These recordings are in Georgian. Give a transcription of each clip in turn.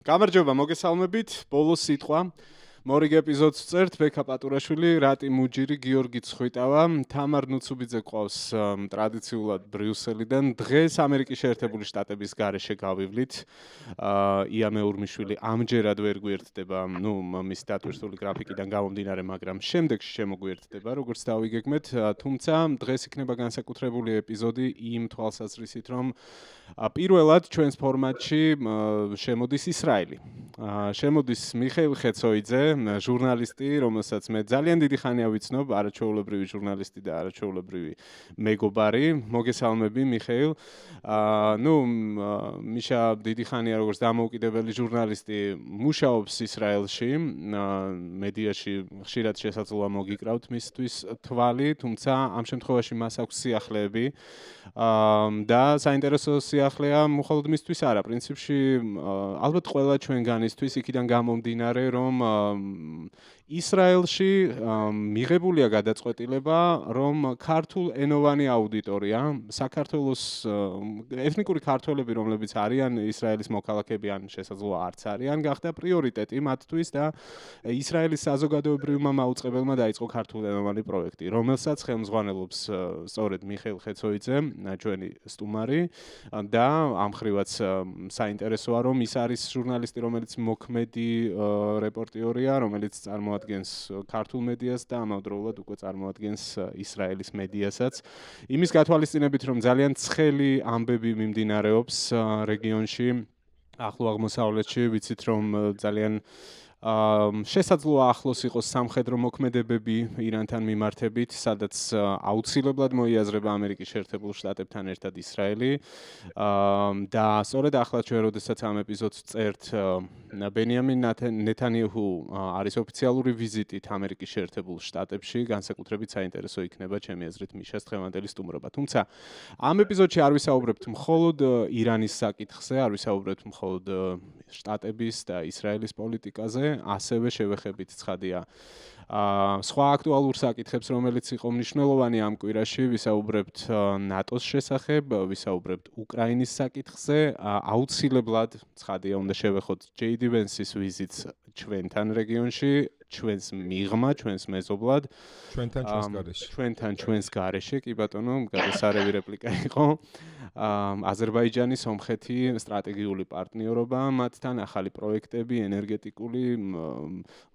გამარჯობა, მოგესალმებით. ბოლოს სიტყვა. მორიგ ეპიზოდს წერთ ბექა პატურაშვილი, რატი მუჯირი, გიორგი ცხვითავა, თამარ ნუცუბიძე ყავს ტრადიციულად ბრიუსელიდან. დღეს ამერიკის შეერთებული შტატების გარეშე გავივლით. ია მეურმიშვილი ამჯერად ვერ გვერდდება, მის დატვირთული გრაფიკიდან გამომდინარე, მაგრამ შემდეგში შემოგვერდდება, როგორც დავიგეგმეთ, თუმცა დღეს იქნება განსაკუთრებული ეპიზოდი იმ თვალსაზრისით, რომ პირველად ჩვენს ფორმატში შემოდის ისრაელი. შემოდის მიხეილ ხეცოიძე, ჟურნალისტი, რომელსაც მე ძალიან დიდი ხანია ვიცნობ, არაჩვეულებრივი ჟურნალისტი და არაჩვეულებრივი მეგობარი. მოგესალმები, მიხეილ. მიშა დიდი ხანია როგორც დამოუკიდებელი ჟურნალისტი, მუშაობს ისრაელში, მედიაში ხშირად შესაძლოა მოგიკრავთ მისთვის თვალი, თუმცა ამ შემთხვევაში მას აქვს სიახლეები და საინტერესო სიახლეა მხოლოდ მისთვის არა, პრინციპში ალბათ ყველა ჩვენგანისთვის იქიდან გამომდინარე, რომ ისრაელში მიღებულია გადაწყვეტილება, რომ ქართულ ენოვანი აუდიტორია, საქართველოს ეთნიკური ქართველები, რომლებიც არიან ისრაელის მოქალაქეები, ან შესაძლოა არც არიან, გახდა პრიორიტეტი მათთვის და ისრაელის საზოგადოებრივმა მაუწყებელმა დაიწყო ქართულ ენოვანი პროექტი, რომელსაც ხელმძღვანელობს სწორედ მიხეილ ხეცოიძე, ჩვენი სტუმარი და ამხრივაც საინტერესოა, რომ ის არის ჟურნალისტი, რომელიც მოქმედი რეპორტიორია, რომელიც წარმოადგენს ქართულ მედიას და ამავდროულად უკვე წარმოადგენს ისრაელის მედიასაც. იმის გათვალისწინებით, რომ ძალიან ცხელი ამბები მიმდინარეობს რეგიონში, ახლო აღმოსავლეთში, ვიცით, რომ ძალიან შესაძლოა ახლოს იყოს სამხედრო მოქმედებები ირანთან მიმართებით, სადაც აუცილებლად მოიაზრება ამერიკის შეერთებულ შტატებთან ერთად ისრაელი. და სწორედ ახლა ჩვენ როდესაც ამ ეპიზოდს წერთ, ბენიამინ ნეთანიაჰუ არის ოფიციალური ვიზიტით ამერიკის შეერთებულ შტატებში, განსაკუთრებით საინტერესო იქნება ჩემი აზრით მიშას დღევანდელი სტუმრობა. თუმცა ამ ეპიზოდში არ ვისაუბრებთ მხოლოდ ირანის საკითხზე, არ ვისაუბრებთ მხოლოდ შტატების და ისრაელის პოლიტიკაზე, ასევე შევეხებით ცხადია სხვა აქტუალურ საკითხებს, რომელიც იყო მნიშვნელოვანი ამ კვირაში, ვისაუბრებთ ნატოს შესახებ, ვისაუბრებთ უკრაინის საკითხზე, აუცილებლად ცხადია უნდა შევეხოთ ჯეიდი ვენსის ვიზიტს ჩვენთან რეგიონში, ჩვენს მიღმა, ჩვენს მეზობლად, ჩვენთან ჩვენს გარეშე, კი ბატონო, გადასარევი რეპლიკა იყო. აზერბაიჯანი, სომხეთი, სტრატეგიული პარტნიორობა, მათთან ახალი პროექტები, ენერგეტიკული,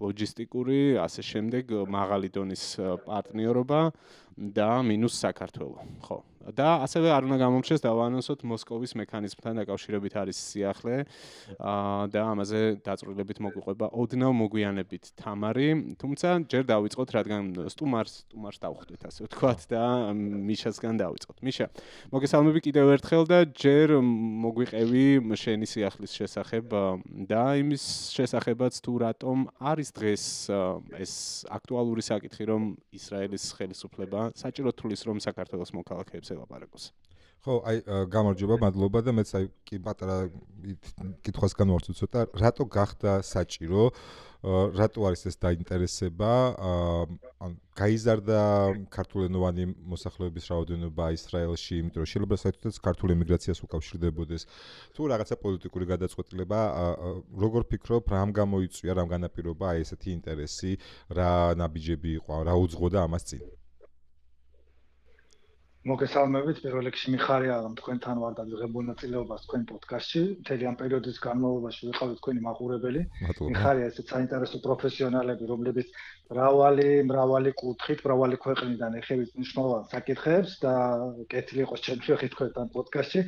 ლოჯისტიკური, ასე შემდეგ, მაღალი დონის პარტნიორობა და მინუს საქართველო. ხო. და ასევე არ უნდა გამომრჩეს დავაანონსოთ მოსკოვის მექანიზმთან დაკავშირებით არის სიახლე და ამაზე დაწვრილებით მოგვიყვება ოდნავ მოგვიანებით თამარი, თუმცა ჯერ დავიწყოთ, რადგან სტუმარს დავხვდეთ, ასე ვთქვათ და მიშასგან დავიწყოთ. მიშა, მოგესალმები კიდევ ერთხელ და ჯერ მოგვიყევი შენი სიახლის შესახებ და იმის შესახებაც თუ რატომ არის დღეს ეს აქტუალური საკითხი, რომ ისრაელის ხელისუფლება საჭიროდ თulis რომ საქართველოს მოქალაქეებს ელაპარაკოს. ხო, გამარჯობა, მადლობა და მეც კი პატარა კითხვას განვარცხო ცოტა, რატო გახდა საჭირო, რატო არის ეს დაინტერესება, გაიზარდა ქართულენოვანი მოსახლეობის რაოდენობა ისრაელში, იმიტომ რომ შეიძლება საერთოდ ქართულ ემიგრაციას უკავშირდებოდეს, თუ რაღაცა პოლიტიკური გადაწყვეტილება, როგორ ფიქრობ, რამ გამოიწვია, რამ განაპირობა აი ესეთი ინტერესი, რა ნაბიჯები იყო, რა უძღვოდა ამას წინ? მოგესალმებით, პირველ რიგში მიხარია, რომ თქვენთან ვარ და ვიღებ მონაწილეობას თქვენ პოდკასტში. მთელი ამ პერიოდის განმავლობაში ვიყავით თქვენი მაყურებელი. მიხარია ესეც საინტერესო პროფესიონალები, რომლებიც მრავალი კუთხით, მრავალი ქვეყნიდან ეხებით მნიშვნელოვან საკითხებს და კეთილი იყოს ჩემში ხით თქვენთან პოდკასტში.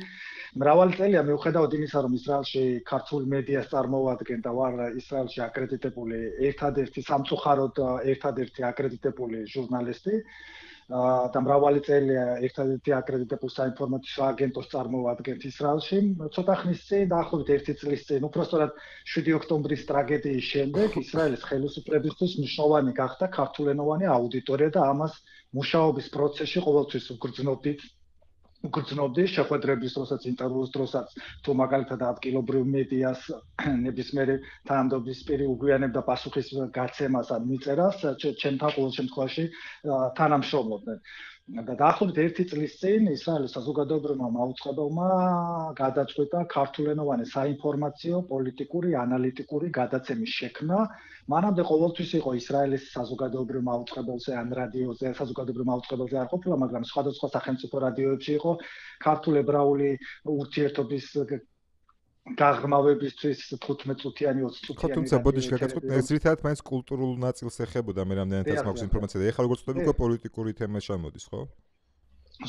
მრავალი წელია მიუხედავად იმისა, რომ ისრაელში ქართულ მედიას წარმოვადგენ და ვარ ისრაელში აკრედიტებული ერთადერთი სამწუხაროდ ერთადერთი აკრედიტებული ჟურნალისტი. და მრავალი წელია ერთადერთი აკრედიტებულ საინფორმაციო აგენტოს წარმოვადგენთ ისრაელში. ცოტა ხნის წინ, დაახლოებით 1 წლის წინ, უпростоრად 7 ოქტომბრის ტრაგედიის შემდეგ ისრაელის ხელისუფლებისთვის მნიშვნელოვანი გახდა ქართულენოვანი აუდიტორია და ამას მუშაობის პროცესში ყოველთვის უგრძნობდი შეხვედრების დროსაც, ინტერვიუს დროსაც, თუ მაგალითად ადგილობრივ მედიას ნებისმიერი თანამდებობისპირი უგვიანებდა პასუხის გაცემას ან მიწერას, ჩემთან ყოველ შემთხვევაში თანამშრომლობდნენ. და დაახლოებით 1 წლის წინ ისრაელის საზოგადოებრივმა მაუწყებელმა გადაწყვიტა ქართულენოვანი საინფორმაციო, პოლიტიკური, ანალიტიკური გადაცემის შექმნა. მანამდე ყოველთვის იყო ისრაელის საზოგადოებრივ მაუწყებელზე ან რადიოზე, საზოგადოებრივ მაუწყებელზე არ ყოფილა, მაგრამ სხვადასხვა სახელმწიფო რადიოებში იყო ქართულ-ებრაული ურთიერთობის გაღრმავებისთვის 15 წუთიანი 20 წუთიანი. თუმცა ბოდიში გაგაწყოთ, ეს ძირითადად მაინც კულტურულ ნაწილს ეხებოდა, მე რამდენადაც მაქვს ინფორმაცია და ეხლა როგორც ვთქვი, უკვე პოლიტიკური თემა შემოდის, ხო?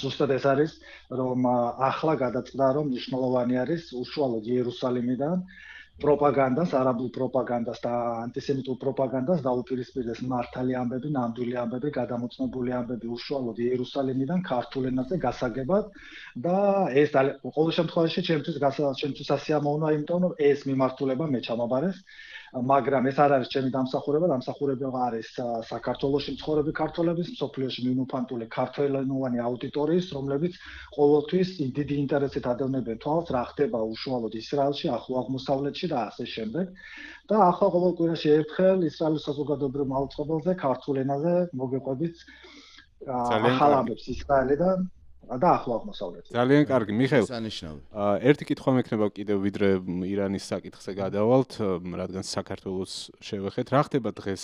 ზუსტად ეს არის, რომ ახლა გადაწყდა, რომ მნიშვნელოვანი არის უშუალოდ იერუსალიმიდან პროპაგანდას, არაბულ პროპაგანდას და ანტისემიტურ პროპაგანდას დაუპირისპირდეს მართალი ამბები, ნამდვილი ამბები, გადამოწმებული ამბები უშუალოდ იერუსალიმიდან ქართულ ენაზე გასაგებად და ეს ყოველ შემთხვევაში ჩემთვის ასიამოვნოა, იმიტომ რომ ეს მიმართულება მე ჩამაბარეს. მაგრამ ეს არ არის ჩემი დამსახურება, დამსახურება არის საქართველოში მცხოვრები ქართველების, მსოფლიოში მიმოფანტული ქართველენოვანი აუდიტორიის, რომლებიც ყოველთვის დიდი ინტერესით ადევნებენ თვალს, რა ხდება უშუალოდ ისრაელში, ახლო აღმოსავლეთში და ასე შემდეგ. და ახლა ყოველ კვირაში ერთხელ ისრაელის საზოგადოებრივ მაუწყებელზე ქართულ ენაზე მოგეყვებით ახალ ამბებს ისრაელიდან და ახლო აღმოსავლეთში. ძალიან კარგი, მიხეილ. ერთი კითხვა მექნება კიდევ ვიდრე ირანის საკითხზე გადავალთ, რადგან საქართველოს შევეხეთ. რა ხდება დღეს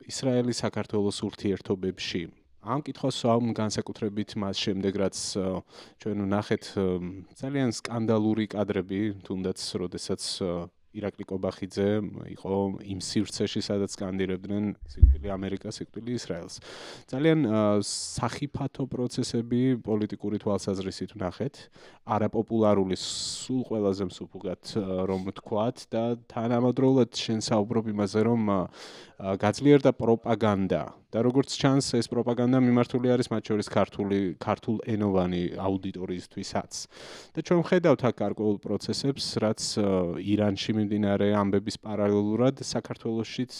ისრაელის საქართველოს ურთიერთობებში? ამ კითხვას განსაკუთრებით მას შემდეგ, რაც ჩვენ ვნახეთ ძალიან სკანდალური კადრები, თუნდაც როდესაც ირაკლი კობახიძე იყო იმ სივრცეში, სადაც სკანდირებდნენ სიკვდილი ამერიკას, სიკვდილი ისრაელს. ძალიან სახიფათო პროცესები პოლიტიკური თვალსაზრისით ვნახეთ, არაპოპულარული სულ ყველაზე მსუბუქად რომ ვთქვათ და თანამედროვედ შენ საუბრობ იმაზე, რომ გაძლიერდა პროპაგანდა და როგორც ჩანს, ეს პროპაგანდა მიმართული არის მათ შორის ქართულ ენოვანი აუდიტორიისთვისაც. და ჩვენ ვხედავთ აქ გარკვეულ პროცესებს, რაც ირანში მიმდინარე ამბების პარალელურად საქართველოშიც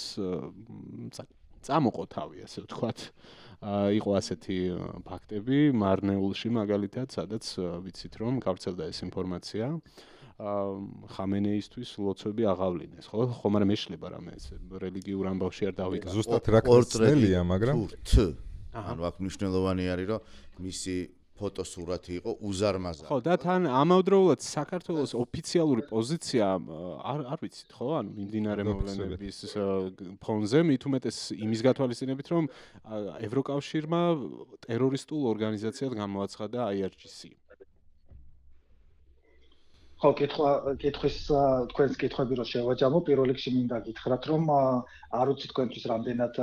წამოყო თავი, ასე ვთქვათ. იყო ასეთი ფაქტები მარნეულში მაგალითად, სადაც ვიცით რომ გავრცელდა ეს ინფორმაცია. ხამენეისთვის ლოცვები აღავლინეს, ხო? ხომ არა მეშლება რამე ეს რელიგიურ ამბავში არ დავიკარგო. ზუსტად რა კორტრელია, მაგრამ ანუ აქ მნიშვნელოვანი არის, რომ მისი ფოტოსურათი იყო უზარმაზარი. ხო, და თან ამავდროულად საქართველოს ოფიციალური პოზიცია არ ვიცით, ხო? ანუ მიმდინარე მოვლენების ფონზე მით უმეტეს იმის გათვალისწინებით, რომ ევროკავშირმა ტერორისტულ ორგანიზაციად გამოაცხადა IRGC. ხო, კითხვის თქვენს კითხვები რო შევაჯამო, პირველ რიგში მინდა გითხრათ, რომ არ ვიცი თქვენთვის რამდენად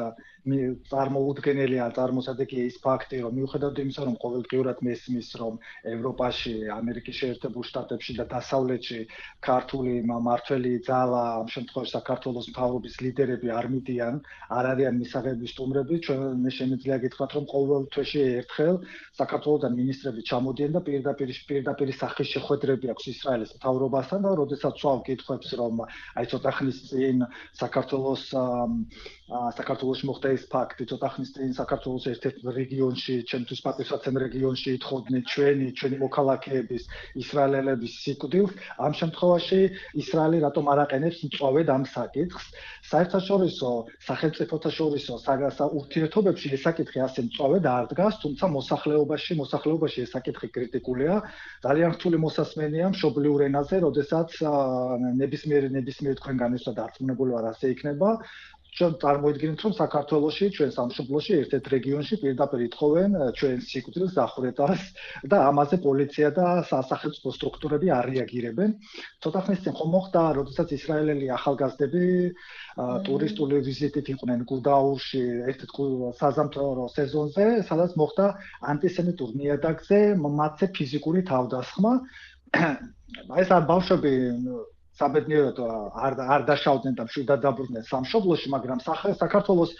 წარმოუდგენელია, წარმოსადეგია ის ფაქტი, რომ მიუხედავად იმისა, რომ ყოველდღიურად მესმის, რომ ევროპაში, ამერიკის შეერთებულ შტატებში და დასავლეთში ქართული მმართველი ძალა, ამ შემთხვევაში საქართველოს მთავრობის ლიდერები არ მიდიან, არ არიან მისაღების სტუმრები, მე შემიძლია გითხრათ, რომ ყოველ თვეში ერთხელ საქართველოსთან მინისტრები ჩამოდიან და პირდაპირ სახის შეხვედრები აქვს ისრაელის მთავრობასთან და როდესაც ვსვავ კითხვებს, რომ აი ცოტა ხნის წინ საქართველოში მოხდა ეს ფაქტი, ცოტა ხნის წინ საქართველოს ერთ-ერთ რეგიონში, ჩემთვის პატივსაცემ რეგიონში ითხოვდნენ ჩვენი მოქალაქეების, ისრაელელების სიკვდილს, ამ შემთხვევაში ისრაელი რატომ არ აყენებს მწვავედ ამ საკითხს? საერთაშორისო სახელმწიფოთა შორისო ურთიერთობებში ეს საკითხი ასე მწვავედ არ დგას, თუმცა მოსახლეობაში ეს საკითხი კრიტიკულია. ძალიან რთული მოსასმენია მშობლიურ ენაზე, როდესაც ნებისმიერ თქვენგან ისო დარწმუნებული ვარ ასე იქნება. ჩვენ წარმოიდგინეთ, რომ საქართველოში, ჩვენ სამშობლოში, ერთ-ერთ რეგიონში პირდაპირ ითხოვენ ჩვენს სიკვდილს, დახვრეტას და ამაზე პოლიცია და სასახელმწიფო სტრუქტურები არ რეაგირებენ. ცოტა ხნის წინ ხომ მოხდა, როდესაც ისრაელელი ახალგაზრდები ტურისტული ვიზიტით იყვნენ გუდაურში, ერთ-ერთ საზამთრო სეზონზე, სადაც მოხდა ანტისემიტურ ნიადაგზე მათზე ფიზიკური თავდასხმა. ეს ბავშვები საბედნიეროდ არ დაშავდნენ და მშვიდად დაბრუნდნენ სამშობლოში, მაგრამ საქართველოს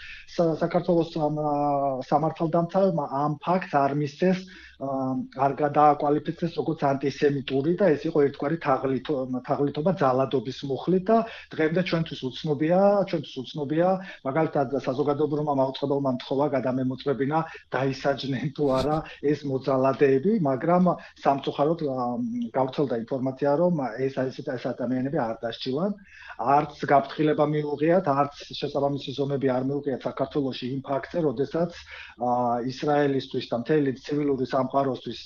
სამართალდამცავებმა ამ ფაქტს არ მისცეს არ გადააკვალიფიცეს როგორც ანტისემიტური და ეს იყო ერთგვარი თაღლითობა ძალადობის მუხლით და დღემდე ჩვენთვის უცნობია მაგალითად საზოგადოებრივმა მაუწყებელმა მთხოვა გადამემოწმებინა დაისაჯნენ თუ არა ეს მოძალადეები, მაგრამ სამწუხაროდ გავრცელდა ინფორმაცია, რომ ეს ადამიანები არ დასჯილან, არც გაფრთხილება მიუღიათ, არც შესაბამისი ზომები არ მიუღიათ საქართველოში იმ ფაქტზე, როდესაც ისრაელისთვის და მთელი ცივილური სამყაროსთვის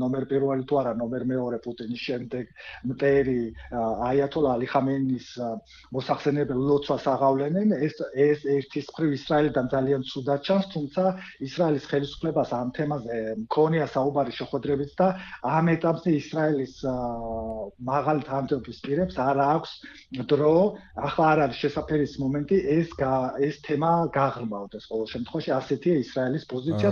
ნომერ პირველი თუ არა ნომერ მეორე პუტინის შემდეგ მტერი აიათოლა ალი ხამენეის მოსახსენებელ ლოცვას აღავლენენ, ეს ერთის მხრივ ისრაელიდან ძალიან ცუდად ჩანს, თუმცა ისრაელის ხელისუფლებას ამ თემაზე მქონია საუბარი შეხვედრებით და ამ ეტაპზე ისრაელის მაღალი თანამდებობის პირებს არ აქვს დრო, ახლა არ არის შესაფერის მომენტი ეს თემა გაღრმავდეს. ყოველ შემთხვევაში ასეთია ისრაელის პოზიცია,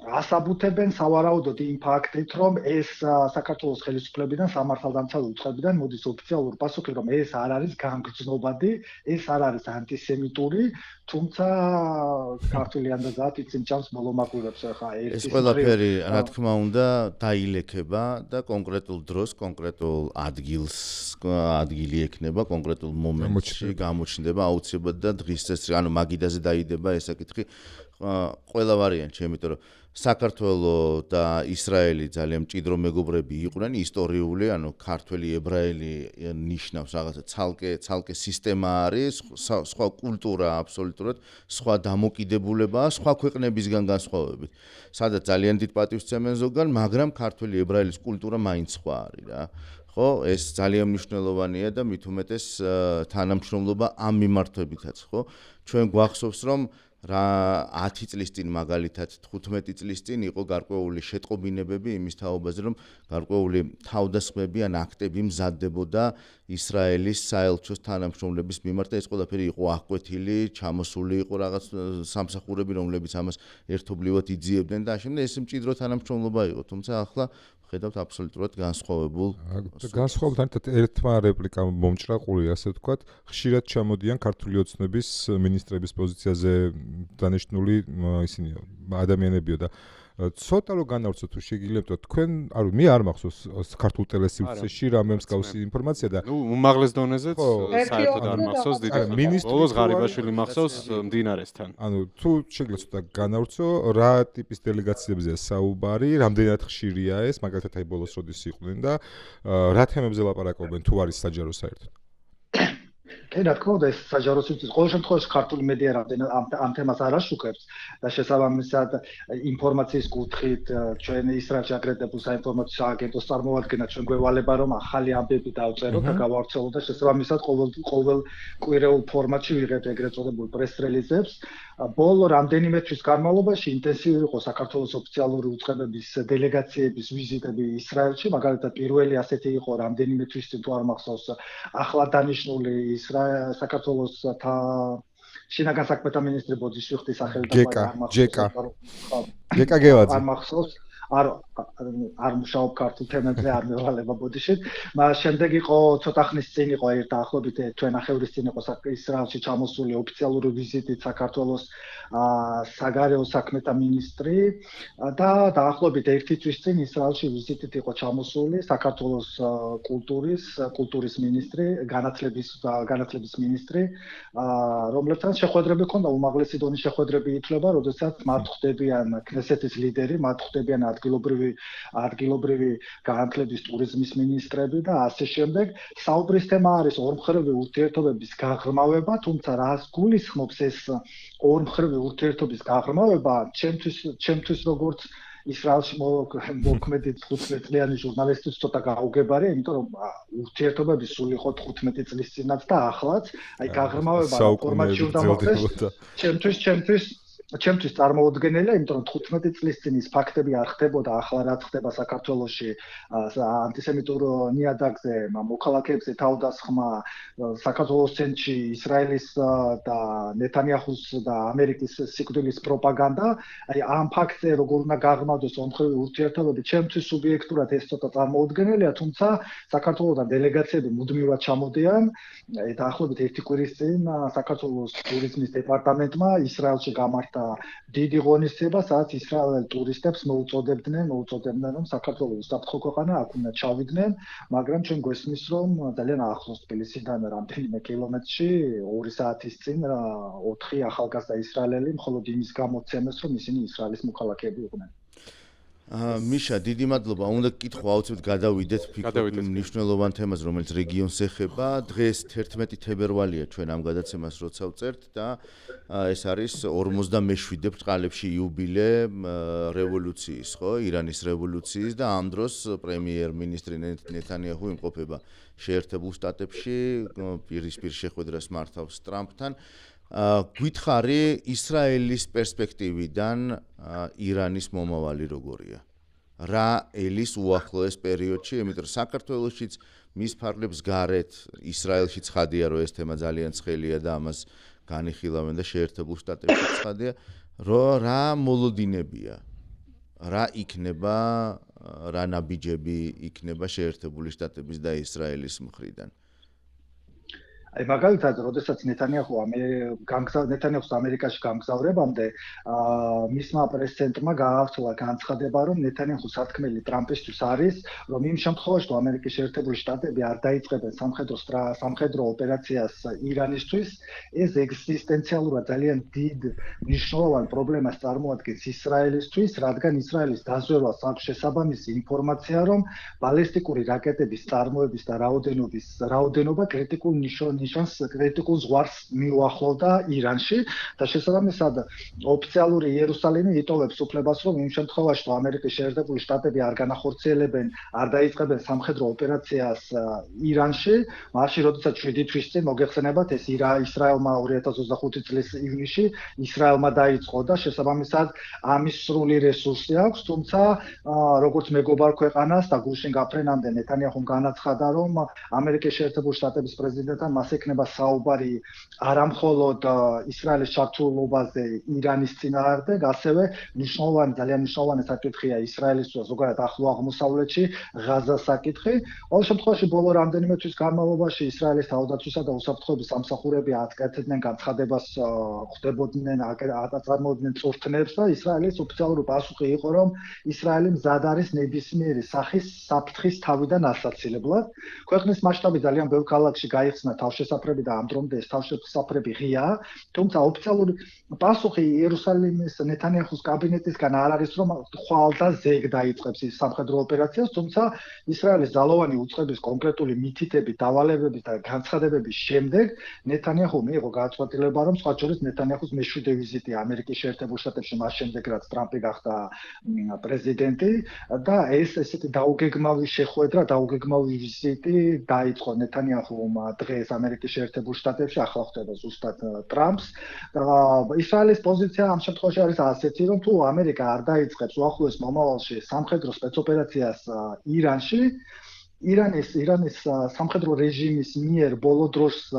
ასაბუთებენ სავარაუდოდ იმ ფაქტით, რომ ეს საქართველოს ხელისუფლებიდან, სამართალდამცავი უწყებიდან მოდის ოფიციალურ პასუხი, რომ ეს არ არის განგრძნობადი, ეს არ არის ანტისემიტური, თუმცა ქართული ანდაზად იცი ჩანს მოლომაკვირებს ხა ეს ყველაფერი, რა თქმა უნდა, დაილექება და კონკრეტულ დროს, კონკრეტულ ადგილი ექნება, კონკრეტულ მომენტში გამოჩნდება აუცილებლად და დღის წესრიგი, ანუ მაგიდაზე დაიდება ეს საკითხი ყველა ვარიანტში, იმიტომ რომ საქართველო და ისრაელი ძალიან მჭიდრო მეგობრები იყვნენ, ისტორიული, ანუ ქართველი ებრაელი ნიშნავს რაღაცა ცალკე სისტემა არის, სხვა კულტურა აბსოლუტურად, სხვა დამოკიდებულებაა, სხვა ქვეყნებისგან განსხვავებით. სადაც ძალიან დიდ პატივს სცემენ ზოგან, მაგრამ ქართველი ებრაელის კულტურა მაინც სხვა არის რა. ხო, ეს ძალიან მნიშვნელოვანია და მით უმეტეს თანამშრომლობა ამ მიმართებითაც, ხო? ჩვენ გვახსოვს, რომ რა 10 წლის წინ მაგალითად 15 წლის წინ იყო გარკვეული შეტყობინებები იმის თაობაზე, რომ გარკვეული თავდასხმები ან აქტები მზადდებოდა ისრაელის საელჩოს თანამშრომლების მიმართ და ეს ყველაფერი იყო აღკვეთილი, ჩამოსული იყო რაღაც სამსახურები, რომლებიც ამას ერთობლივად იძიებდნენ და ამავდროულად ეს მჭიდრო თანამშრომლობა იყო, თუმცა ახლა ხედავთ აბსოლუტურად განსხვავებულ. განსხვავებულთან ერთმა რეპლიკამ მომჭრაყური, ასე ვთქვათ, ხშირად ჩამოდიან ქართული ოცნების მინისტრების პოზიციაზე დანიშნული ისინი ადამიანებიო და ცოტა რო განავრცო თუ შეგიძლიათ თქვენ, ანუ მე არ მახსოვს ქართულ ტელესივრცეში რამე მსგავსი ინფორმაცია და უმაღლეს დონეზეც საერთოდ არ მახსოვს დიდი ბოლოს ღარიბაშვილი მახსოვს მდინარესთან. ანუ თუ შეგიძლიათ ცოტა განავრცო რა ტიპის დელეგაციებზეა საუბარი, რამდენად ხშირია ეს, მაგალითად აი ბოლოს როდის იყვნენ და რა თემებზე ლაპარაკობენ, თუ არის საჯარო საერთოდ. კი, რა თქმა უნდა, ეს საჯარო სივრცე ყოველ შემთხვევაში ქართული მედია ამ თემას არ აშუქებს და შესაბამისად ინფორმაციის კუთხით ჩვენ ისრაელში აკრედიტებულ საინფორმაციო აგენტოს წარმოადგენა ჩვენ გვევალება რომ ახალი ამბები დავწეროთ და გავავრცელოთ და შესაბამისად ყოველ კვირეულ ფორმატში ვიღებთ ეგრეთ წოდებულ პრეს-რელიზებს. ბოლო რამდენიმე თვის განმავლობაში ინტენსიური იყო საქართველოს ოფიციალური უწყებების დელეგაციების ვიზიტები ისრაელში, მაგალითად პირველი ასეთი იყო რამდენიმე თვის წინ თუ არ მახსოვს ახლა დანიშნული საქართველოს შინაგან საქმეთა მინისტრი ბოდიშვილის სახელით არ მახსოვს არ მუშაობ ქართულ თემებზე არ მევალება ბოდიში. მას შემდეგ იყო ცოტა ხნის წინ იყო დაახლოებით თვენახევრის წინ იყო ისრაელში ჩამოსული ოფიციალური ვიზიტით საქართველოს საგარეო საქმეთა მინისტრი და დაახლოებით 1 თვის წინ ისრაელში ვიზიტით იყო ჩამოსული საქართველოს კულტურის მინისტრი, განათლების მინისტრი, რომლებთან შეხვედრები ჰქონდა, უმაღლესი დონის შეხვედრები ითვლება, როდესაც მათ ხვდებიან ქნესეთის ლიდერი, მათ ხვდებიან ადგილობრივი განათლების ტურიზმის მინისტრები და ასე შემდეგ. საუბრის თემა არის ორმხრივი ურთიერთობების გაღრმავება, თუმცა რას გულისხმობს ეს ორმხრივი ურთიერთობის გაღრმავება, ჩემთვის როგორც ისრაელში მოქმედი 15 წლიანი ჟურნალისტის ცოტა გაუგებარია, იმიტომ რომ ურთიერთობები სულ იყო 15 წლის წინაც და ახლაც, აი გაღრმავება ფორმატში უნდა მოხდეს. ჩემთვის წარმოუდგენელია, იმიტომ რომ 15 წლის წინ ის ფაქტები არ ხდებოდა, ახლა რაც ხდება საქართველოში ანტისემიტურ ნიადაგზე, მოქალაქეებზე თავდასხმა, საქართველოს ცენტრში ისრაელის და ნეთანიაჰუს და ამერიკის სიკვდილის პროპაგანდა, აი ამ ფაქტზე როგორ უნდა გაღრმავდეს ორმხრივი ურთიერთობები, ჩემთვის სუბიექტურად ეს ცოტა წარმოუდგენელია, თუმცა საქართველოსთან დელეგაციები მუდმივად ჩამოდიან, დაახლოებით 1 კვირის წინ საქართველოს ტურიზმის დეპარტამენტმა ისრაელში გამართა გახდა დიდი ღონისძიება, სადაც ისრაელ ტურისტებს მოუწოდებდნენ, რომ საქართველოს უსაფრთხო ქვეყანა, აქ უნდა ჩავიდნენ, მაგრამ ჩვენ გვესმის, რომ ძალიან ახლოს თბილისიდან რამდენიმე კილომეტრში 2 საათის წინ 4 ახალგაზრდა ისრაელელი მხოლოდ იმის გამოცემეს, რომ ისინი ისრაელის მოქალაქეები იყვნენ. მიშა, დიდი მადლობა. უნდა გკითხვა აუცილებლად გადავიდეთ ფიქრობ მნიშვნელოვან თემას, რომელიც რეგიონს ეხება. დღეს 11 თებერვალია ჩვენ ამ გადაცემას როცა ვწერთ და ეს არის 47 ბრწყალებში იუბილე რევოლუციის, ხო? ირანის რევოლუციის და ამ დროს პრემიერ-მინისტრი ნეთანიაჰუ იმყოფება შეერთებულ შტატებში, პირისპირ შეხვედრას მართავს ტრამპთან. გითხარი ისრაელის პერსპექტივიდან ირანის მომავალი როგორია? რა ელის უახლოეს პერიოდში, იმიტომ რომ საქართველოშიც მის ფარგლებს გარეთ ისრაელშიც ხადია, რომ ეს თემა ძალიან ცხელია და ამას განიხილავენ და შეერთებულ შტატებშიც ხადია, რომ რა მოლოდინებია? რა იქნება, რა ნაბიჯები იქნება შეერთებული შტატების და ისრაელის მხრიდან? აი მაგალითად, როდესაც ნეთანიაჰუს ამერიკაში გამგზავრებამდე, მისმა პრეზიდენტმა გაავრცელა განცხადება, რომ ნეთანიაჰუს სათქმელი ტრამპისთვის არის, რომ იმ შემთხვევაში, რომ ამერიკის შეერთებული შტატები არ დაიწყებენ სამხედრო ოპერაციას ირანისთვის, ეს ეგზისტენციალურად ძალიან დიდ მნიშვნელოვან პრობლემას წარმოადგენს ისრაელისთვის, რადგან ისრაელის დაზვერვას აქვს შესაბამისი ინფორმაცია, რომ ბალისტიკური რაკეტების წარმოების და რაოდენობა კრიტიკულ ზღვარს მიუახლოვდა ირანში და შესაბამისად ოფიციალური იერუსალიმი იტოვებს უფლებას, რომ იმ შემთხვევაში, რომ ამერიკის შეერთებული შტატები არ განახორციელებენ, არ დაიწყებენ სამხედრო ოპერაციას ირანში, მაშინ როდესაც 7 თვის წინ მოგეხსენებათ, ეს ისრაელმა 2025 წლის ივნისში ისრაელმა დაიწყო და შესაბამისად ამის სრული რესურსი აქვს, თუმცა როგორც მეგობარ ქვეყანას და გუშინ გაფრენამდე ნეთანიაჰუმ განაცხადა, რომ ამერიკის შეერთებული შტატების პრეზიდენტთან მას ექნება საუბარი არამხოლოდ ისრაელის ჩართულობაზე ირანის წინააღმდეგ, ასევე ძალიან მნიშვნელოვანი საკითხია ისრაელისთვის ზოგადად ახლო აღმოსავლეთში ღაზას საკითხი. ყოველ შემთხვევაში ბოლო რამდენიმე თვის განმავლობაში ისრაელის თავდაცვისა და უსაფრთხოების სამსახურები აკეთებდნენ განცხადებას, ხვდებოდნენ, აწარმოებდნენ წვრთნებს და ისრაელის ოფიციალური პასუხი იყო, რომ ისრაელი მზად არის ნებისმიერი სახის საფრთხის თავიდან ასაცილებლად. ქვეყნის მასშტაბით ძალიან ბევრ ქალაქში გაიხსნა თავშესაფრები და ამ დრომდე ეს თავშესაფრები ღიაა, თუმცა ოფიციალური პასუხი იერუსალიმის ნეთანიაჰუს კაბინეტისგან არ არის, რომ ხვალ და ზეგ დაიწყებს ის სამხედრო ოპერაციას, თუმცა ისრაელის ძალოვანი უწყების კონკრეტული მითითების, დავალებების და განცხადებების შემდეგ ნეთანიაჰუ მიიღო გადაწყვეტილება, რომ სხვა შორის ნეთანიაჰუს მეშვიდე ვიზიტი ამერიკის შეერთებულ შტატებში მას შემდეგ, რაც ტრამპი გახდა პრეზიდენტი და ეს ესეთი დაუგეგმავი შეხვედრა, დაუგეგმავი ვიზიტი დაიწყო ნეთანიაჰუმ დღეს ამერიკის შეერთებულ შტატებში, ახლა ხვდება ზუსტად ტრამპს. ისრაელის პოზიცია ამ შემთხვევაში არის ასეთი, რომ თუ ამერიკა არ დაიწყებს უახლოეს მომავალში სამხედრო სპეცოპერაციას ირანში, ირანის სამხედრო რეჟიმის მიერ ბოლო დროს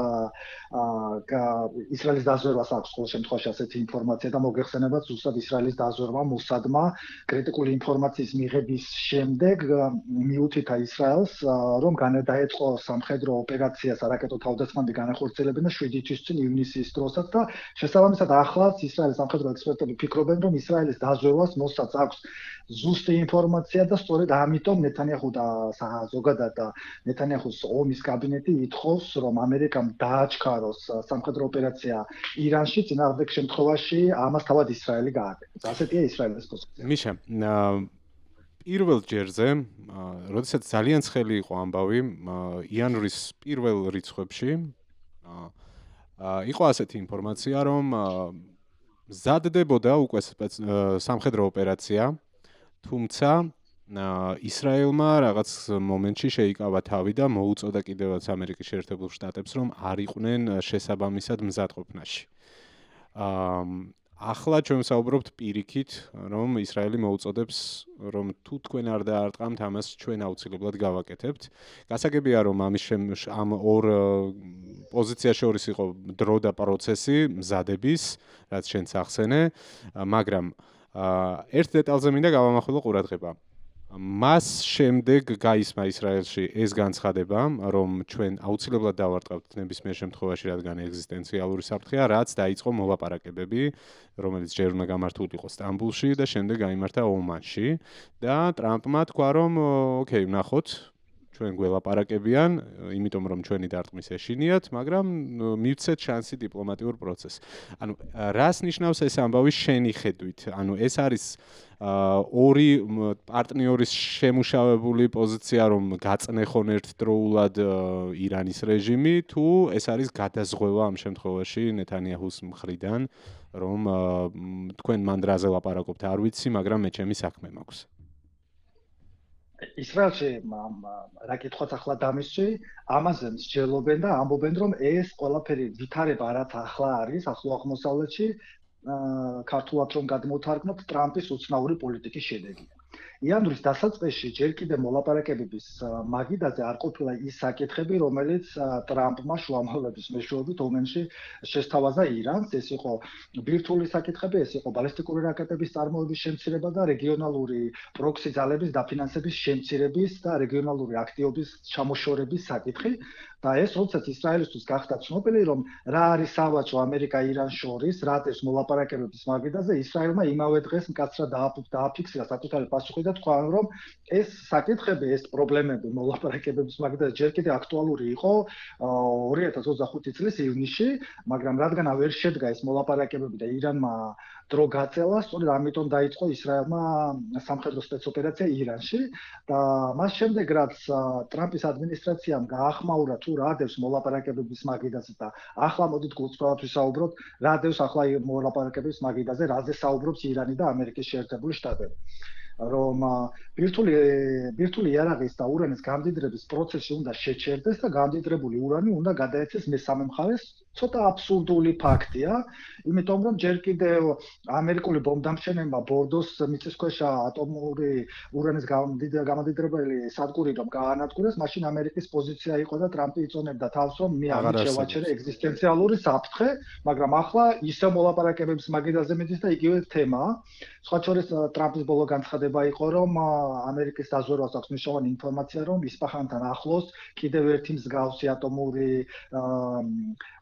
ისრაელის დაზვერვას აქვს ყოველ შემთხვევაში ასეთი ინფორმაცია და მოგეხსენებათ ზუსტად ისრაელის დაზვერვა მოსადმა კრიტიკული ინფორმაციის მიღების შემდეგ მიუთითა ისრაელს, რომ დაეწყო სამხედრო ოპერაცია სარაკეტო თავდასხმები განახორციელებენ და 7 თვის წინ ივნისის დროსაც და შესაბამისად ახლაც ისრაელის სამხედრო ექსპერტები ფიქრობენ, რომ ისრაელის დაზვერვას მოსადს აქვს ზუსტი ინფორმაცია და სწორედ ამიტომ ნეთანიაჰუ და ზოგადად ნეთანიაჰუს ომის კაბინეტი ითხოვს, რომ ამერიკამ დააჩქაროს სამხედრო ოპერაცია ირანში, წინააღმდეგ შემთხვევაში ამას თავად ისრაელი გააკეთებს. ასეთია ისრაელის პოზიცია. მიშა, პირველ ჯერზე, როდესაც ძალიან ცხელი იყო ამბავი, იანვრის პირველ რიცხვებში, იყო ასეთი ინფორმაცია, რომ მზადდებოდა უკვე სამხედრო ოპერაცია, თუმცა ისრაელმა რაღაც მომენტში შეიკავა თავი და მოუწოდა კიდევაც ამერიკის შეერთებულ შტატებს, რომ არ იყვნენ შესაბამისად მზადყოფნაში. ახლა ჩვენ ვსაუბრობთ პირიქით, რომ ისრაელი მოუწოდებს, რომ თუ თქვენ არ დაარტყამთ, ამას ჩვენ აუცილებლად გავაკეთებთ. გასაგებია, რომ ამ ორ პოზიციაში შორის იყო დრო და პროცესი მზადების, რაც შენც ახსენე, მაგრამ ერთ დეტალზე მინდა გავამახვილო ყურადღება. მას შემდეგ გაისმა ისრაელში ეს განცხადება, რომ ჩვენ აუცილებლად დავარტყავთ ნებისმიერ შემთხვევაში, რადგან ეგზისტენციალური საფრთხეა, რაც დაიწყო მოლაპარაკებები, რომელიც ჯერ უნდა გამართულიყო სტამბულში და შემდეგ გაიმართა ომანში და ტრამპმა თქვა, რომ ოკეი, ვნახოთ, ჩვენ გველაპარაკებიან, იმიტომ რომ ჩვენი დარტყმის ეშინიათ, მაგრამ მივცეთ შანსი დიპლომატიურ პროცესს. ანუ რას ნიშნავს ეს ამბავი შენი ხედვით? ანუ ეს არის ორი პარტნიორის შემუშავებული პოზიცია, რომ გაწნეხონ ერთდროულად ირანის რეჟიმი, თუ ეს არის გადაზღვევა ამ შემთხვევაში ნეთანიაჰუს მხრიდან, რომ თქვენ მანდრაზე ლაპარაკობთ, არ ვიცი, მაგრამ მე ჩემი საქმე მაქვს. ისრაელში რა კითხვაც ახლა დამისვი, ამაზე მსჯელობენ და ამბობენ, რომ ეს ყველაფერი ვითარება, რაც ახლა არის, ახლო აღმოსავლეთში, ქართულად რომ გადმოვთარგმნოთ, ტრამპის უცნაური პოლიტიკის შედეგია. იანვრის დასაწყისში ჯერ კიდევ მოლაპარაკებების მაგიდაზე არ ყოფილა ის საკითხები, რომელიც ტრამპმა შუამავლების მეშვეობით ომენში შესთავაზა ირანს, ეს იყო ბირთვული საკითხები, ეს იყო ბალისტიკური რაკეტების წარმოების შემცირება და რეგიონალური პროქსი ძალების დაფინანსების შემცირების და რეგიონალური აქტივობის ჩამოშორების საკითხი. და ეს როდესაც ისრაელისთვის გახდა ცნობილი, რომ რა არის სავაჭრო ამერიკა-ირანს შორის, რატოს მოლაპარაკებების მაგიდაზე, ისრაელმა იმავე დღეს მკაცრად დააფიქსირა საკუთარი პასუხი და თქვა, რომ ეს საკითხები, ეს პრობლემები მოლაპარაკებების მაგიდაზე ჯერ კიდევ აქტუალური იყო 2025 წლის ივნისში, მაგრამ რადგან ვერ შედგა ეს მოლაპარაკებები და ირანმა დრო გაწელა, სწორედ ამიტომ დაიწყო ისრაელმა სამხედრო სპეცოპერაცია ირანში და მას შემდეგ რაც ტრამპის ადმინისტრაციამ გაახმაურა თუ რა დევს მოლაპარაკებების მაგიდაზე და ახლა მოდით გულწრფელად ვისაუბროთ, რა დევს ახლა მოლაპარაკებების მაგიდაზე, რაზე საუბრობს ირანი და ამერიკის შეერთებული შტატები. რომ ბირთვული იარაღის და ურანის გამდიდრების პროცესი უნდა შეჩერდეს და გამდიდრებული ურანი უნდა გადაეცეს მესამე მხარეს. ცოტა აბსურდული ფაქტია, იმიტომ რომ ჯერ კიდევ ამერიკული ბომბდამშენებმა ბორდოს მიწისქვეშა ატომური ურანის გამამდიდრებელი სადგური რომ გაანადგურეს, მაშინ ამერიკის პოზიცია იყო და ტრამპი იწონებდა თავს, რომ მე ამით შევაჩერე ეგზისტენციალური საფრთხე, მაგრამ ახლა ისევ მოლაპარაკებების მაგიდაზე მიდის და იგივე თემაა. სხვა შორის ტრამპის ბოლო განცხადება იყო, რომ ამერიკის დაზვერვას აქვს მნიშვნელოვანი ინფორმაცია, რომ ისპაჰანთან ახლოს კიდევ ერთი მსგავსი ატომური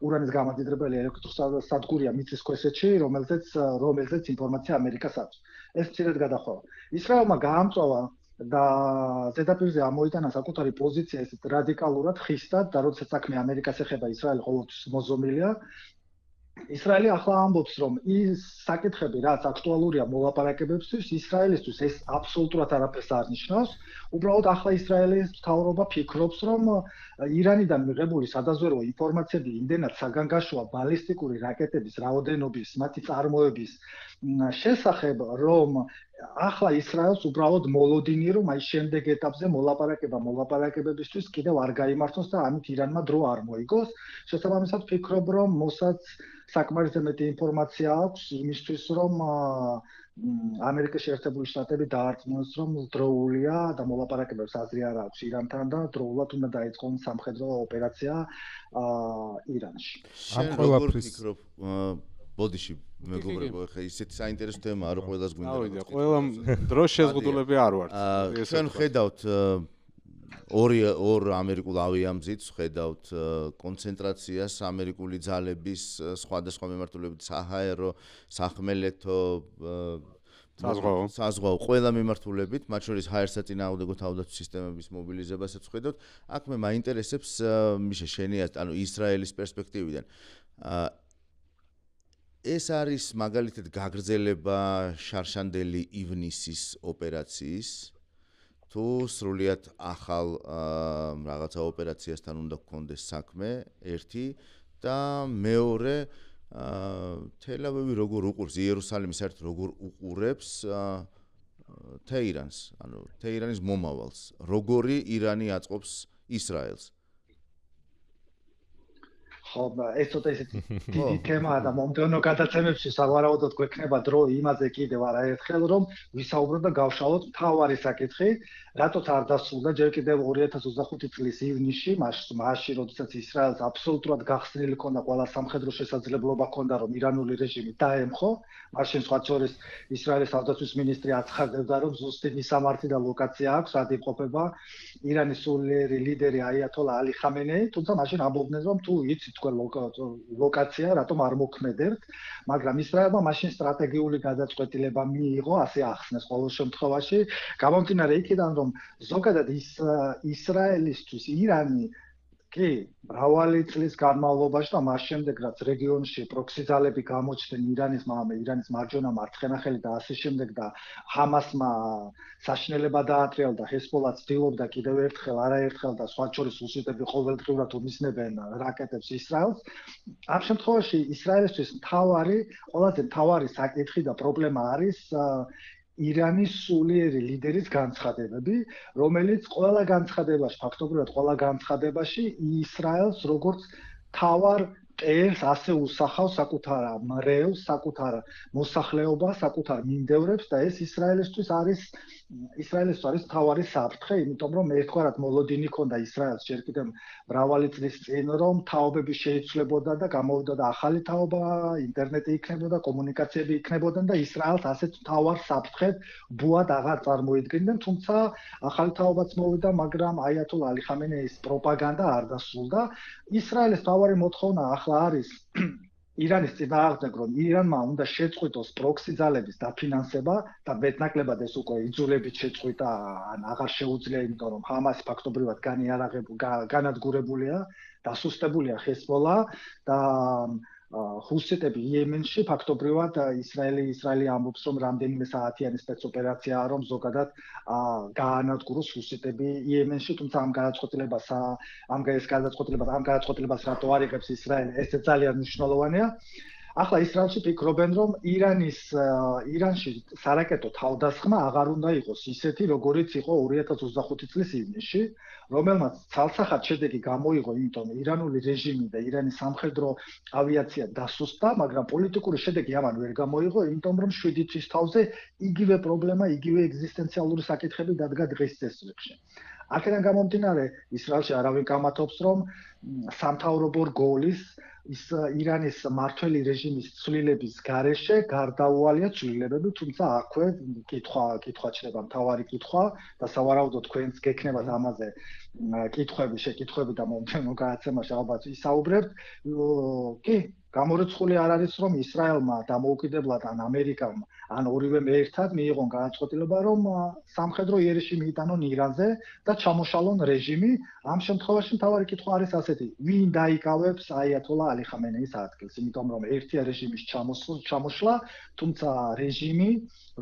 ურანის გამამდიდრებელი ელექტროსადგურია მიწისქვეშეთში, რომელზეც ინფორმაცია ამერიკას აქვს. ეს მცირედ გადახვევა. ისრაელმა გაამწვავა და ზედაპირზე ამოიტანა საკუთარი პოზიცია ესეთ რადიკალურად ხისტად და როდესაც საქმე ამერიკას ეხება, ისრაელი ყოველთვის მოზომილია. ისრაელი ახლა ამბობს, რომ ის საკითხები, რაც აქტუალურია მოლაპარაკებებისთვის, ისრაელისთვის ეს აბსოლუტურად არაფერს არ ნიშნავს. უბრალოდ ახლა ისრაელის მთავრობა ფიქრობს, რომ ირანიდან მიღებული სადაზვერვო ინფორმაციები იმდენად საგანგაშოა ბალისტიკური რაკეტების რაოდენობის, მათი წარმოების შესახებ, რომ ახლა ისრაელს უბრალოდ მოლოდინი, რომ აი შემდეგ ეტაპზე მოლაპარაკებებისთვის კიდევ არ გაიმართოს და ამით ირანმა დრო არ მოიგოს. შესაბამისად ფიქრობ, რომ მოსაც საკმარისზე მეტი ინფორმაცია აქვს იმისთვის, რომ ამერიკის შეერთებული შტატები დაარწმუნოს, რომ დროულია და მოლაპარაკებებს აზრი არ აქვს ირანთან და დროულად უნდა დაიწყონ სამხედრო ოპერაცია ირანში. ამ ყველაფრის ფიქრობ ბოდიში მეგობრებო, ხა ისეთი საინტერესო თემაა, რომ ყველას გვინდა. ავიდა, ყველა დროს შეზღუდულები არ ვართ. ჩვენ ხედავთ ორ ამერიკულ ავიამზით, ხედავთ კონცენტრაციას ამერიკული ძალების სხვადასხვა მიმართულებით, საჰაერო, სახმელეთო, საზღვაო, ყველა მიმართულებით, მათ შორის ჰაერსაწინააღმდეგო თავდაცვის სისტემების მობილიზებასაც ხედავთ. აქ მე მაინტერესებს მიშა შენი, ანუ ისრაელის პერსპექტივიდან. ეს არის მაგალითად გაგრძელება შარშანდელი ივნისის ოპერაციის თუ სრულიად ახალ რაღაცა ოპერაციასთან უნდა გქონდეს საქმე, ერთი და მეორე თელ-ავივი როგორ უყურს იერუსალიმის საერთოდ როგორ უყურებს თეირანს, ანუ თეირანის მომავალს, როგორი ირანი აწყობს ისრაელს. ხო, ეს ცოტა ისეთი დიდი თემაა და მომდევნო გადაცემებში სავარაუდოდ გვექნება დრო იმაზე კიდევ არაერთხელ, რომ ვისაუბროთ და გავშალოთ მთავარი საკითხი, რატოც არ დასრულდა ჯერ კიდევ 2025 წლის ივნისში, მაშინ, როდესაც ისრაელს აბსოლუტურად გახსნილი ჰქონდა ყველა სამხედრო შესაძლებლობა ჰქონდა, რომ ირანული რეჟიმი დაემხო, მაშინ სხვა შორის ისრაელის თავდაცვის მინისტრი აცხადებდა, რომ ზუსტი მისამართი და ლოკაცია აქვს, რად იმყოფება ირანის სულიერი ლიდერი აიათოლა ალი ხამენეი, თუმცა მაშინ ამბობდნენ, რომ თუ იცით თქვენ ლოკაცია, რატომ არ მოქმედებთ, მაგრამ ისრაელმა მაშინ სტრატეგიული გადაწყვეტილება მიიღო, ასე ახსნეს ყოველ შემთხვევაში, გამომდინარე იქიდან, რომ ზოგადად ისრაელისთვის ირანი კი, მრავალი წლის განმავლობაში და მას შემდეგ რაც რეგიონში პროქსი ძალები გამოჩნდნენ ირანის მარჯვენა მარცხენა ხელი და ასე შემდეგ და ჰამასმა საშინელება დაატრიალა და ჰეზბოლა ცდილობდა კიდევ ერთხელ არაერთხელ და სხვა შორის უსიტები ყოველდღიურად უმისნებენ რაკეტებს ისრაელს. ამ შემთხვევაში ისრაელისთვის ყველაზე მთავარი საკითხი და პრობლემა არის ირანის სულიერი ლიდერის განცხადებები, რომელიც ფაქტობრივად ყველა განცხადებაში ისრაელს როგორც თავარ მტერს ასე უსახავს საკუთარ მრევლს, საკუთარ მოსახლეობას, საკუთარ მინდევრებს და ეს ისრაელისთვის არის თავარი საფრთხე, იმიტომ რომ ერთგვარად მოლოდინი ჰქონდა ისრაელს ჯერ კიდევ მრავალი წლის წინ, რომ თაობები შეიცვლებოდა და გამოვიდოდა ახალი თაობა, ინტერნეტი იქნებოდა, კომუნიკაციები იქნებოდნენ და ისრაელს ასეთ თავარ საფრთხედ ბუად აღარ წარმოიდგენდნენ, თუმცა ახალი თაობაც მოვიდა, მაგრამ აიათოლა ალი ხამენეის პროპაგანდა არ დასრულდა. ისრაელის თავარი მოთხოვნა ახლა არის ირანის წინააღმდეგ, რომ ირანმა უნდა შეწყვიტოს პროქსი ძალების დაფინანსება და მეტნაკლებად ეს უკვე იძულებით შეწყვიტა, ან აღარ შეუძლია, იმიტომ რომ ჰამასი ფაქტობრივად განადგურებულია, დასუსტებულია ჰეზბოლა და ჰუსიტები იემენში ფაქტობრივად ისრაელი ამბობს, რომ რამდენიმე საათიანი სპეცოპერაციაა, რომ ზოგადად გაანადგუროს ჰუსიტები იემენში, თუმცა ამ გადაწყვეტილებას რატო არ იღებს ისრაელი, ეს ძალიან მნიშვნელოვანია. ახლა ისრაელში ფიქრობენ, რომ ირანში სარაკეტო თავდასხმა აღარ უნდა იყოს ისეთი, როგორიც იყო 2025 წლის ივნისში, რომელმაც ცალსახად შედეგი გამოიღო, იმიტომ ირანული რეჟიმი და ირანის სამხედრო ავიაცია დასუსტდა, მაგრამ პოლიტიკური შედეგი ამან ვერ გამოიღო, იმიტომ რომ 7 თვის თავზე იგივე პრობლემა, იგივე ეგზისტენციალური საკითხები დადგა დღის წესრიგში. აქედან გამომდინარე, ისრაელში არავინ გამათობს, რომ სამთავრობო რგოლის ირანის მართველი რეჟიმის ცვლილების გარეშე გარდაუვალია ცვლილებები, თუმცა აქვე კითხვა ჩნდება, მთავარი კითხვა და სავარაუდოდ თქვენს გექნებათ ამაზე შეკითხვები და მომდევნო გადაცემაში ალბათ ისაუბრებთ. კი, გამორიცხული არ არის, რომ ისრაელმა დამოუკიდებლად ან ამერიკამ ან ორივემ ერთად მიიღონ გადაწყვეტილება, რომ სამხედრო იერიში მიიტანონ ირანზე და ჩამოშალონ რეჟიმი. ამ შემთხვევაში მთავარი კითხვა არის ასეთი: ვინ დაიკავებს აიათოლა ალი ხამენეის ადგილს? იმიტომ რომ ერთია რეჟიმის ჩამოშლა, თუმცა რეჟიმი,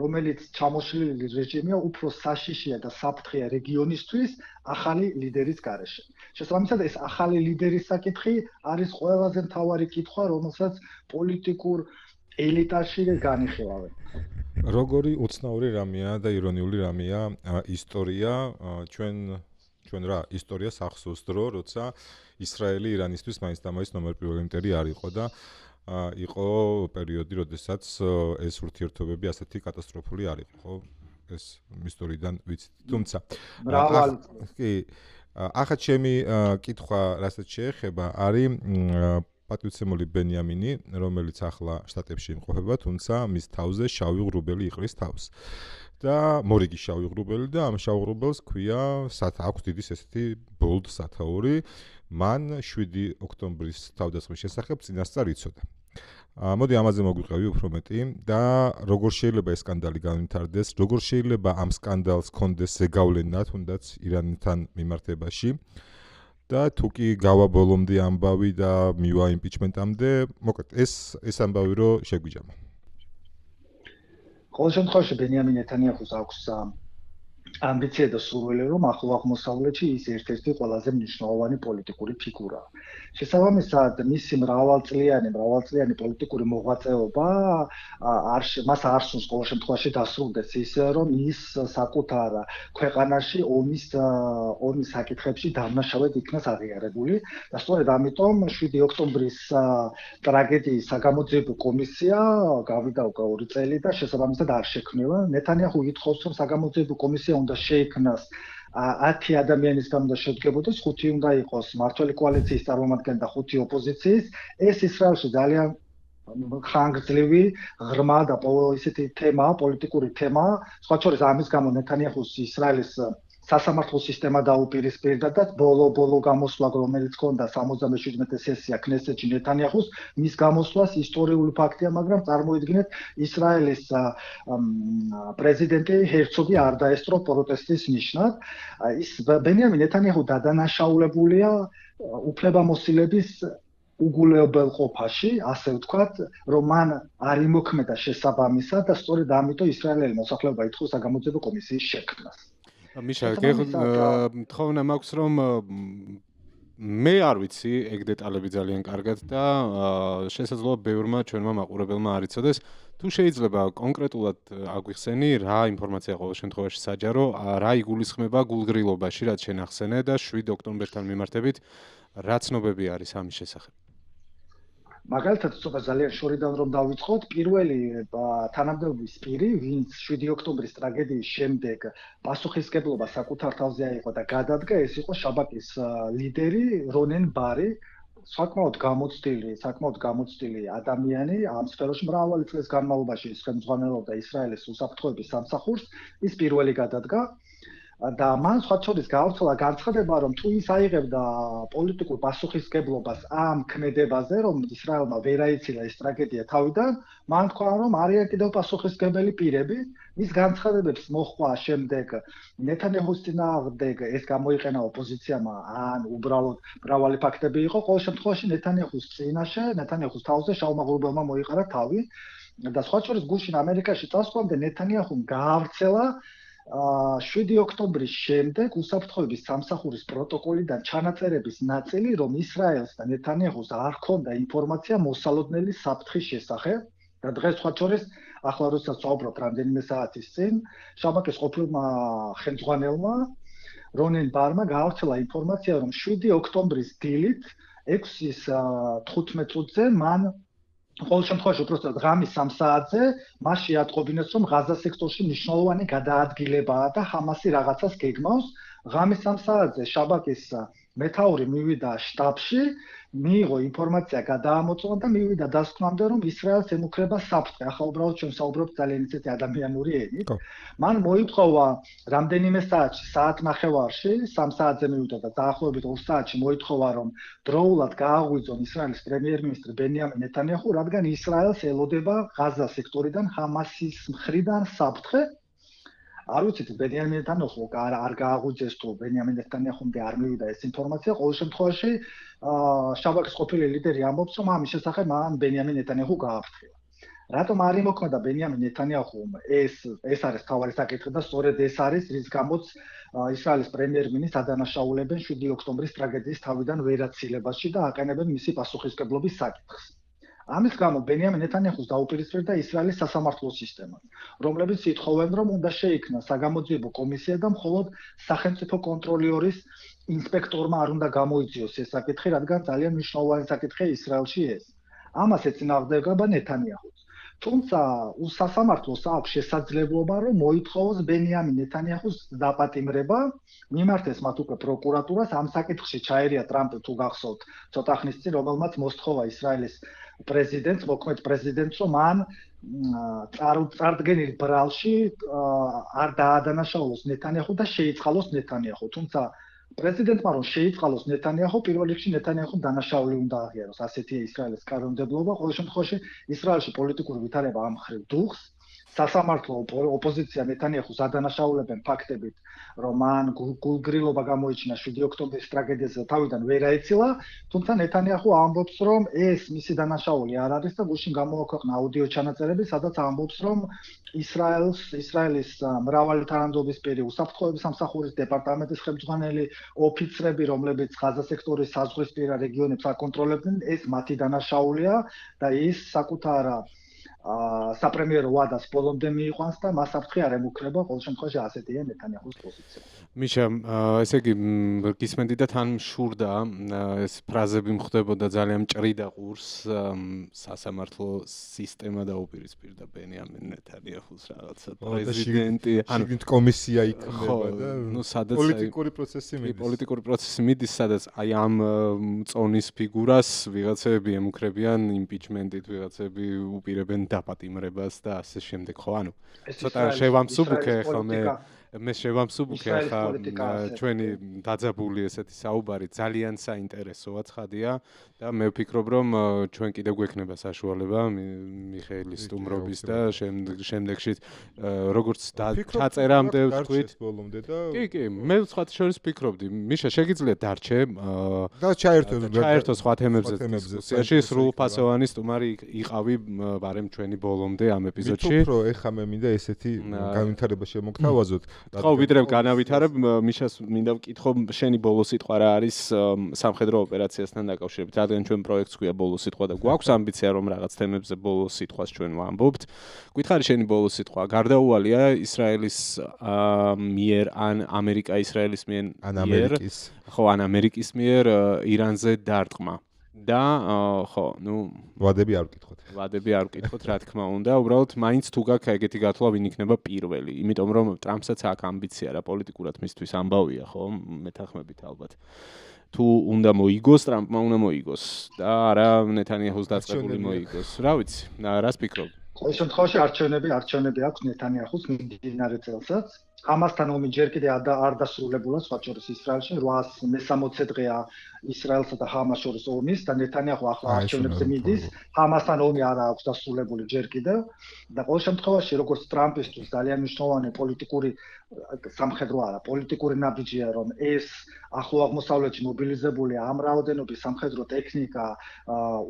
რომელიც ჩამოშლილი რეჟიმია, უფრო საშიშია და საფრთხეა რეგიონისთვის ახალი ლიდერის გარეშე. შესაბამისად, ეს ახალი ლიდერის საკითხი არის ყველაზე მთავარი კითხვა, რომელსაც პოლიტიკურ ელიტაში განიხილავენ. როგორი უცნაური რამეა და ირონიული რამეა ისტორია, ჩვენ რა ისტორიას ახსოვს დრო, როცა ისრაელი ირანისთვის მაინც და მაინც ნომერ პირველი მტერი არ იყო და იყო პერიოდი, როდესაც ეს ურთიერთობები ასეთი კატასტროფული არ იყო, ხო? ეს ისტორიიდან ვიცით. თუმცა ახლა ჩემი კითხვა, რასაც შეეხება, არის პატივცემული ბენიამინი, რომელიც ახლა შტატებში იმყოფება, თუმცა მის თავზე შავი ღრუბელი იყრის თავს. და მორიგი შავი ღრუბელი და ამ შავ ღრუბელს ქვია აქვს დიდი ესეთი bold სათაური. მან 7 ოქტომბრის თავდასხმის შესახებ წინასწარ იცოდა. მოდი ამაზე მოგვიყევი უფრო მეტი და როგორ შეიძლება ეს სკანდალი განვითარდეს, როგორ შეიძლება ამ სკანდალს კონდეს ზეგავლენა თუნდაც ირანთან მიმართებაში და თუ კი გავა ბოლომდე ამბავი და მივა იმპიჩმენტამდე, მოკლედ ეს ამბავი რო შეგვიჯამა. ყოველ შემთხვევაში ბენიამინ ნეთანიაჰუს აქვს ამბიცია და სურვილი, რომ ახლო აღმოსავლეთში ის ერთ-ერთი ყველაზე მნიშვნელოვანი პოლიტიკური ფიგურაა. შესაბამისად, მისი მრავალწლიანი პოლიტიკური მოღვაწეობა მას არ სურს ყოველ შემთხვევაში დასრულდეს ისე, რომ ის საკუთარ ქვეყანაში ომის საკითხებში დამნაშავედ იქნას აღიარებული და სწორედ ამიტომ 7 ოქტომბრის ტრაგედიის საგამოძიებო კომისია გავიდა უკვე 2 წელი და შესაბამისად არ შექმნილა. ნეთანიაჰუ ითხოვს, რომ საგამოძიებო კომისია უნდა შეიქმნას 10 ადამიანისგან უნდა შედგებოდეს, 5 უნდა იყოს მმართველი კოალიციის წარმომადგენელი და 5 ოპოზიციის. ეს ისრაელში ძალიან ხანგრძლივი, ღრმა და ისეთი თემაა, პოლიტიკური თემაა. სხვა შორის ამის გამო ნეთანიაჰუს ისრაელის სასამართლო სისტემა დაუპირისპირდა და ბოლო გამოსვლა, რომელიც ჰქონდა 77-ე სესია ქნესეთში ნეთანიაჰუს, მის გამოსვლას ისტორიული ფაქტია, მაგრამ წარმოიდგინეთ, ისრაელის პრეზიდენტი ჰერცოგი არ დაესწრო პროტესტის ნიშნად. ის ბენიამინ ნეთანიაჰუ დადანაშაულებულია უფლებამოსილების უგულებელყოფაში, ასე ვთქვათ, რომ მან არ იმოქმედა შესაბამისად და სწორედ ამიტომ ისრაელელი მოსახლეობა ითხოვს საგამოძიებო კომისიის შექმნას. მიშა, თხოვნა მაქვს, რომ მე არ ვიცი ეგ დეტალები ძალიან კარგად და შესაძლოა ბევრმა ჩვენმა მაყურებელმა არ იცოდეს. თუ შეიძლება კონკრეტულად აგვიხსენი, რა ინფორმაცია ყოველ შემთხვევაში საჯარო, რა იგულისხმება გულგრილობაში, რაც შენ ახსენე და 7 ოქტომბერთან მიმართებით რა ცნობები არის ამის შესახებ? მაგალითად, ცოტა ძალიან შორიდან რომ დავიწყოთ, პირველი თანამდებობის პირი, ვინც 7 ოქტომბრის ტრაგედიის შემდეგ პასუხისმგებლობა საკუთარ თავზე აიღო და გადადგა, ეს იყო შაბაკის ლიდერი რონენ ბარი, საკმაოდ გამოცდილი ადამიანი, ამ სფეროში მრავალი წლის განმავლობაში ის ხელმძღვანელობდა ისრაელის უსაფრთხოების სამსახურს, ის პირველი გადადგა. და მან სხვა შორის გავრცელა განცხადება, რომ თუ ის აიღებდა პოლიტიკურ პასუხისმგებლობას ამ ქმედებაზე, რომ ისრაელმა ვერ აიცილა ეს ტრაგედია თავიდან, მან თქვა, რომ არიან კიდევ პასუხისმგებელი პირები. მის განცხადებებს მოჰყვა შემდეგ ნეთანიაჰუს წინააღმდეგ ეს გამოიყენა ოპოზიციამ, ან უბრალოდ მრავალი ფაქტები იყო. ყოველ შემთხვევაში ნეთანიაჰუს წინაშე, ნეთანიაჰუს თავზე შაუმაღლუბელმა მოიყარა თავი და სხვა შორის გუშინ ამერიკაში წასვლამდე ნეთანიაჰუმ გაავრცელა 7 ოქტომბრის შემდეგ უსაფრთხოების სამსახურის პროტოკოლიდან ჩანაწერების ნაწილი, რომ ისრაელს და ნეთანიაჰუს არ ჰქონდა ინფორმაცია მოსალოდნელი საფრთხის შესახებ და დღეს სხვა შორის ახლა როდესაც ვაუბრობთ რამდენიმე საათის წინ, შაბაკის ყოფილმა ხელმძღვანელმა რონენ ბარმა გაავრცელა ინფორმაცია, რომ 7 ოქტომბრის დილით 6:15 წუთზე მან ყოველ შემთხვევაში უბრალოდ ღამის 3 საათზე მას შეატყობინეს, რომ ღაზა სექტორში მნიშვნელოვანი გადაადგილებაა და ჰამასი რაღაცას გეგმავს. ღამის 3 საათზე შაბაკის მეთაური მივიდა შტაბში, მიიღო ინფორმაცია, გადაამოწმა და მივიდა დასკვნამდე, რომ ისრაელს ემუქრება საფრთხე. ახლა უბრალოდ ჩვენ საუბრობთ ძალიან ისეთი ადამიანური ენით. მან მოითხოვა რამდენიმე საათში, საათნახევარში, 3 საათზე მივიდა და დაახლოებით 2 საათში მოითხოვა, რომ დროულად გააღვიძონ ისრაელის პრემიერ-მინისტრი ბენიამინ ნეთანიაჰუ, რადგან ისრაელს ელოდება ღაზა სექტორიდან ჰამასის მხრიდან საფრთხე. არ ვიცით ბენიამინ ნეთანიაჰუ არ გააღვიძეს თუ ბენიამინ ნეთანიაჰუმდე არ მივიდა ეს ინფორმაცია. ყოველ შემთხვევაში შაბაკის ყოფილი ლიდერი ამბობს, რომ ამის შესახებ მან ბენიამინ ნეთანიაჰუ გააფრთხილა. რატომ არ იმოქმედა ბენიამინ ნეთანიაჰუმ? ეს არის თავარი საკითხი და სწორედ ეს არის, რის გამოც ისრაელის პრემიერ-მინისტრს ადანაშაულებენ 7 ოქტომბრის ტრაგედიის თავიდან ვერაცილებაში და აყენებენ მისი პასუხისმგებლობის საკითხს. ამის გამო ბენიამინ ნეთანიაჰუს დაუპირისპირდა ისრაელის სასამართლო სისტემა, რომლებიც ითხოვენ, რომ უნდა შეიქმნას საგამოძიებო კომისია და მხოლოდ სახელმწიფო კონტროლიორის ინსპექტორმა არ უნდა გამოიწვიოს ეს საკითხი, რადგან ძალიან მნიშვნელოვანი საკითხია ისრაელში ეს. ამას ეწინააღმდეგება ნეთანიაჰუს. თუმცა სასამართლოს აქვს შესაძლებლობა, რომ მოითხოვოს ბენიამინ ნეთანიაჰუს დაპატიმრება, მიმართეს მათ უკვე პროკურატურას, ამ საკითხში ჩაერია ტრამპი თუ გახსოვთ ცოტა ხნის წინ, რომელმაც მოსთხოვა ისრაელის პრეზიდენტს, მოქმედ პრეზიდენტს, რომ მან წარდგენილ ბრალში არ დაადანაშაულოს ნეთანიაჰუ და შეიწყალოს ნეთანიაჰუ. თუმცა პრეზიდენტმა რომ შეიწყალოს ნეთანიაჰუ, პირველ რიგში ნეთანიაჰუმ დანაშაული უნდა აღიაროს. ასეთია ისრაელის კანონმდებლობა. ყოველ შემთხვევაში ისრაელში პოლიტიკური ვითარება ამ მხრივ დუხს. სასამართლო ოპოზიცია ნეთანიაჰუს ადანაშაულებენ ფაქტებით, რომ მან გულგრილობა გამოიჩინა 7 ოქტომბრის ტრაგედიაზე და თავიდან ვერ აეცილა, თუმცა ნეთანიაჰუ ამბობს, რომ ეს მისი დანაშაული არ არის და გუშინ გამოაქვეყნა აუდიო ჩანაწერები, სადაც ამბობს, რომ ისრაელის მრავალი თანამდებობის პირი, უსაფრთხოების სამსახურის დეპარტამენტის ხელმძღვანელი, ოფიცრები, რომლებიც ღაზა სექტორის საზღვრისპირა რეგიონებს აკონტროლებდნენ, ეს მათი დანაშაულია და ის საკუთარ საპრემიერო ვადას ბოლომდე მიიყვანს და მას საფრთხე არ ემუქრება, ყოველ შემთხვევაში ასეთია ნეთანიაჰუს პოზიცია. მიშა, ესე იგი გისმენდი და თან შურდა ეს ფრაზები მხდებოდა ძალიან მჭრიდა ყურს სასამართლო სისტემა დაუპირისპირდა ბენიამინ ნეთანიაჰუს რაღაცა პრეზიდენტი, ანუ კომისია იქნება და სადაც პოლიტიკური პროცესი მიდის. პოლიტიკური პროცესი მიდის, სადაც აი ამ წონის ფიგურას ვიღაცები ემუქრებიან იმპიჩმენტით, ვიღაცები უპირებენ დაპატიმრებას და ასე შემდეგ, ხო? ანუ ცოტა შევამსუბუქე ხოლმე მე შევამსუბუქე ახლა ჩვენი დაძაბული ესეთი საუბარი ძალიან საინტერესოა ცხადია და მე ვფიქრობ რომ ჩვენ კიდე გვექნება საშუალება მიხეილის სტუმრობის და შემდეგში როგორც ჩაწერამდე ვთქვით ბოლომდე და კი მე სხვა შორის ვფიქრობდი მიშა შეგიძლია დარჩე და ჩაერთო სხვა თემებზე დისკუსიაში სრულფასოვანი სტუმარი იყავი ბარემ ჩვენი ბოლომდე ამ ეპიზოდში უფრო ეხა მე მინდა ესეთი განვითარება შემოგთავაზოთ ხო ვიდრე განავითარებ მიშას მინდა ვკითხო შენი ბოლო სიტყვა რა არის სამხედრო ოპერაციასთან დაკავშირებით რადგან ჩვენ პროექტს ქვია ბოლო სიტყვა და გვაქვს ამბიცია რომ რაღაც თემებზე ბოლო სიტყვას ჩვენ ვამბობთ გითხარი შენი ბოლო სიტყვა გარდაუვალია ისრაელის მიერ ან ამერიკა-ისრაელის მიერ ხო ან ამერიკის მიერ ირანზე დარტყმა და ხო ნუ ვადები არ ვკითხოთ რა თქმა უნდა უბრალოდ მაინც თუ გაქვს ეგეთი გათვლა ვინ იქნება პირველი იმიტომ რომ ტრამპსაც აქვს ამბიცია რა პოლიტიკურად მისთვის ამბავია ხო მეთანხმებით ალბათ თუ უნდა მოიგოს ტრამპმა უნდა მოიგოს და არა ნეთანიაჰუს დაწყებული მოიგოს რა ვიცი რას ფიქრობ ყოველ შემთხვევაში არჩევნები აქვს ნეთანიაჰუს მიმდინარე წელსაც ამასთან ომი ჯერ კიდე არ დასრულებულა სხვა შორის ისრაელში 860 დღეა ისრაელსა და ჰამას შორის ომის და ნეთანიაჰუ ახლა არჩევნებზე მიდის ჰამასთან ომი არ აქვს დასრულებული ჯერ კიდევ და ყოველ შემთხვევაში როგორც ტრამპისთვის ძალიან მნიშვნელოვანი პოლიტიკური სამხედრო არა პოლიტიკური ნაბიჯია რომ ეს ახლო აღმოსავლეთში მობილიზებული ამ რაოდენობის სამხედრო ტექნიკა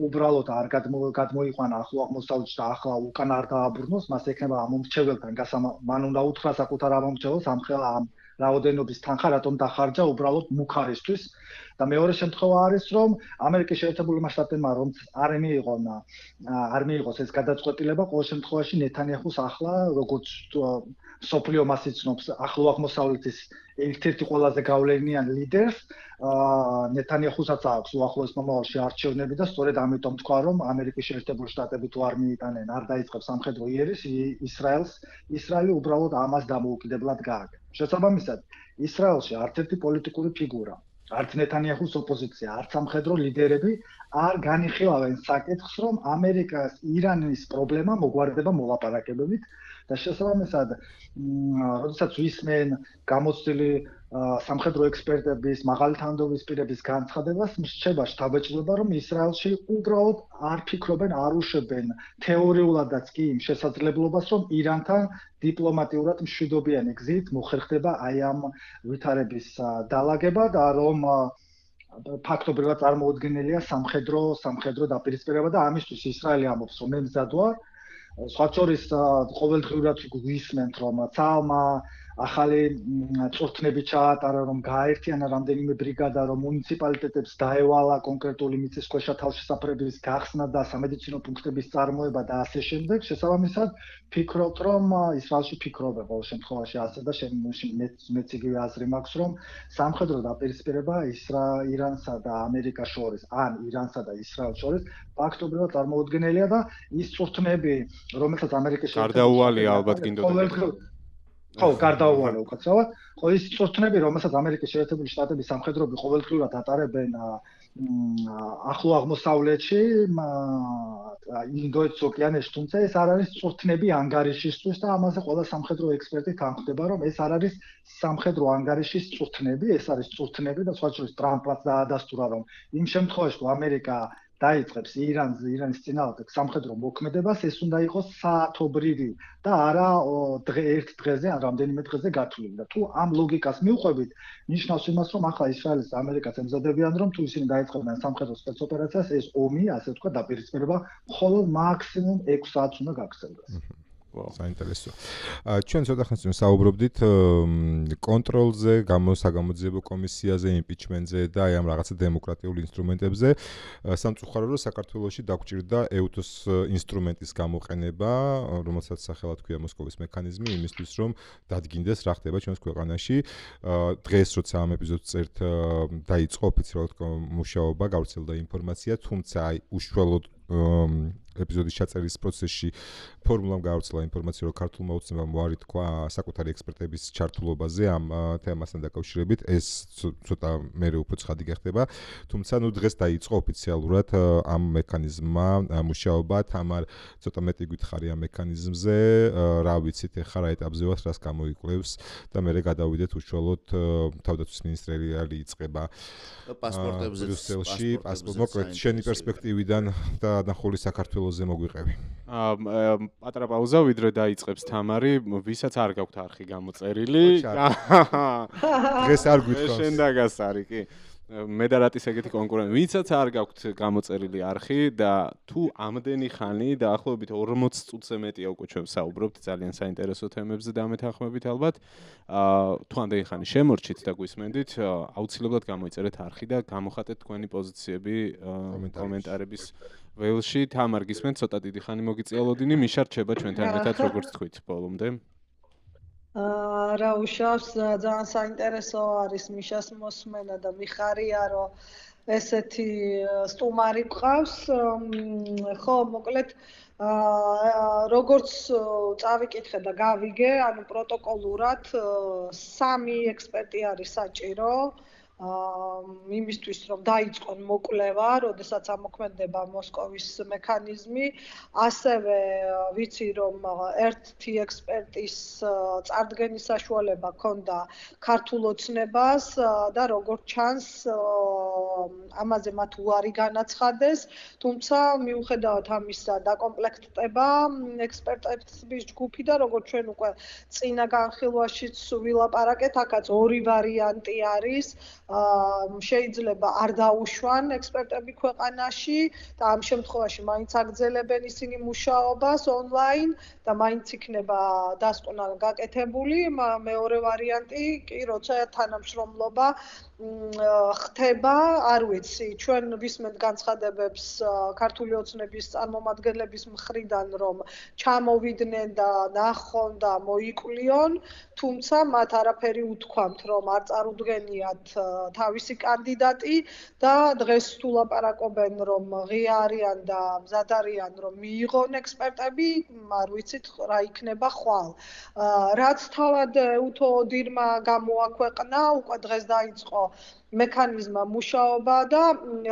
უბრალოდ არ გადმოიყვანა ახლო აღმოსავლეთში და ახლა უკან არ დააბრუნოს მას ექნება ამომრჩეველთან მან უნდა უთხრა საკუთარ ამომრჩეველს ამხელა ამ რაოდენობის თანხა რატომ დახარჯა უბრალოდ მუქარისთვის და მეორე შემთხვევა არის რომ ამერიკის შეერთებულმა შტატებმა რომ არ მიიღოს ეს გადაწყვეტილება ყოველ შემთხვევაში ნეთანიაჰუს ახლა როგორც სოფლიო მას იცნობს ახლო აღმოსავლეთის ერთ-ერთი ყველაზე გავლენიანი ლიდერს ნეთანიაჰუსაც აქვს უახლოეს მომავალში არჩევნები და სწორედ ამიტომ თქვა რომ ამერიკის შეერთებული შტატები თუ არ მიიტანენ არ დაიწყებს სამხედრო იერის ისრაელი უბრალოდ ამას დამოუკიდებლად გააკეთა შესაბამისად ისრაელში არც-ერთი პოლიტიკური ფიგურა არც ნეთანიაჰუს ოპოზიცია არც სამხედრო ლიდერები არ განიხილავენ საკითხს რომ ამერიკას ირანის პრობლემა მოგვარდება მოლაპარაკებებით და შესაბამისად როდესაც ვისმენ გამოცდილი სამხედრო ექსპერტების მაღალი თანამდებობის პირების განცხადებას მრჩება შთაბეჭდილება რომ ისრაელში უბრალოდ არ ფიქრობენ არ უშვებენ თეორიულადაც კი იმ შესაძლებლობას რომ ირანთან დიპლომატიურად მშვიდობიანი გზით მოხერხდება აი ამ ვითარების დალაგება და რომ ფაქტობრივად წარმოუდგენელია სამხედრო დაპირისპირება და ამისთვის ისრაელი ამბობს რომ მე მზად ვარ სხვა შორის ყოველდღიურად გვისმენთ რომ ცალმა ახალი წვრთნები ჩაატარა რომ გააერთიანა რამდენიმე ბრიგადა რომ მუნიციპალიტეტებს დაევალა კონკრეტული მიწისქვეშა თავშესაფრების გახსნა და სამედიცინო პუნქტების წარმოება და ასე შემდეგ შესაბამისად ფიქრობთ რომ ისრაელში ფიქრობენ ყოველ შემთხვევაში ასე და მეც იგივე აზრი მაქვს რომ სამხედრო დაპირისპირება ირანსა და ამერიკას შორის ან ირანსა და ისრაელს შორის ფაქტობრივად წარმოუდგენელია და ის წვრთნები რომელსაც ამერიკის გარდაუვალია ალბათ გინდოდა ხო, გარდაუვალე უკაცრავად. ხო, ის წვრთნები, რომელსაც ამერიკის შეერთებული შტატების სამხედროები ყოველდღიურად ატარებენ ახლო აღმოსავლეთში, ინდოეთის ოკეანეში, თუმცა ეს არ არის წვრთნები ანგარიშისთვის და ამაზე ყველა სამხედრო ექსპერტი თანხმდება, რომ ეს არ არის სამხედრო ანგარიშის წვრთნები, ეს არის წვრთნები და სხვა შორის ტრამპაც დაადასტურა, რომ იმ შემთხვევაში, თუ ამერიკა დაიწყებს ირანის წინააღმდეგ სამხედრო მოქმედებას, ეს უნდა იყოს საათობრივი და არა ერთ დღეზე ან რამდენიმე დღეზე გათვლილი. და თუ ამ ლოგიკას მივყვებით, ნიშნავს იმას, რომ ახლა ისრაელს და ამერიკას ემზადებიან, რომ თუ ისინი დაიწყებენ სამხედრო სპეცოპერაციას, ეს ომი, ასე ვთქვათ, დაპირისპირება მხოლოდ მაქსიმუმ 6 საათს უნდა გაგრძელდეს. საინტერესო. ჩვენ ცოტა ხანს წინ საუბრობდით კონტროლზე, საგამოძიებო კომისიაზე, იმპიჩმენტზე და აი ამ რაღაცა დემოკრატიულ ინსტრუმენტებზე. სამწუხაროდ რომ საქართველოში დაგჭირდა EUTOS ინსტრუმენტის გამოყენება, რომელსაც სახელად ქვია მოსკოვის მექანიზმი, იმისთვის რომ დადგინდეს რა ხდება ჩვენს ქვეყანაში. დღეს როცა ამ ეპიზოდს წერთ, დაიწყო ოფიციალურად მუშაობა, გავრცელდა ინფორმაცია, თუმცა აი უშუალოდ ეპიზოდის ჩაწერის პროცესში ფორმულამ გავრცელა ინფორმაცია, რომ ქართულმა ოცნებამ უარი თქვა საკუთარი ექსპერტების ჩართულობაზე ამ თემასთან დაკავშირებით. ეს ცოტა მერე უფრო ცხადი გახდება. თუმცა ნუ დღეს დაიწყო ოფიციალურად ამ მექანიზმმა მუშაობა. თამარ ცოტა მეტი გითხარი ამ მექანიზმზე, რა ვიცით ახლა რა ეტაპზე ვართ, რას გამოიკლევს და მერე გადავიდეთ უშუალოდ თავდაცვის მინისტრიალი იწყება პასპორტებზე ბრიუსელში, მოკლედ შენი პერსპექტივიდან და დახული საქართველოზე მოგვიყევი. პატარა პაუზა, ვიდრე დაიწყებს თამარი, ვისაც არ გაქვთ არხი გამოწერილი. დღეს არ გვითხოვს. შენ დაგასარი, კი. მე და რატის ეგეთი კონკურენტი, ვისაც არ გაქვთ გამოწერილი არხი და თუ ამდენი ხანი დაახლოებით 40 წუთზე მეტია უკვე ჩვენ საუბრობთ ძალიან საინტერესო თემებზე დამეთანხმებით ალბათ. თუ ამდენი ხანი შემორჩით და გვისმენდით, აუცილებლად გამოიწერეთ არხი და გამოხატეთ თქვენი პოზიციები კომენტარების ველში. თამარ გისმენთ, ცოტა დიდი ხანი მოგიწიალოდინი, მიშა რჩება ჩვენთან ერთად როგორც თქვით ბოლომდე. რა უშავს, ძალიან საინტერესო არის მიშას მოსმენა და მიხარია, რომ ესეთი სტუმარი გყავს. ხო, მოკლედ როგორც წავიკითხე და გავიგე, ანუ პროტოკოლურად 3 ექსპერტი არის საჭირო. იმისთვის რომ დაიწყონ მოკვლევა, როდესაც ამოქმედება მოსკოვის მექანიზმი, ასევე ვიცი რომ ერთი ექსპერტის წარდგენის საშუალება ჰქონდა ქართულ ოცნებას და როგორც ჩანს ამაზე მათ უარი განაცხადეს, თუმცა მიუხედავად ამისა დაკომპლექტდება ექსპერტების ჯგუფი და როგორც ჩვენ უკვე წინა განხილვაშიც ვილაპარაკეთ, აქაც 2 ვარიანტი არის. შეიძლება არ დაუშვან ექსპერტები ქვეყანაში და ამ შემთხვევაში მაინც აგრძელებენ ისინი მუშაობას ონლაინ და მაინც იქნება დასკვნა გაკეთებული. მეორე ვარიანტი კი როცა თანამშრომლობა ხდება, არ ვიცი, ჩვენ ვისმენთ განცხადებებს ქართული ოცნების წარმომადგენლების მხრიდან, რომ ჩამოვიდნენ და ნახონ და მოიკვლიონ, თუმცა მათ არაფერი უთქვამთ, რომ არ წარუდგენიათ თავისი კანდიდატი და დღეს თუ ლაპარაკობენ, რომ ღია არიან და მზად არიან, რომ მიიღონ ექსპერტები, არ ვიცით რა იქნება ხვალ. რაც თავად EUTO ODIHR-მა გამოაქვეყნა, უკვე დღეს დაიწყო მექანიზმა მუშაობა და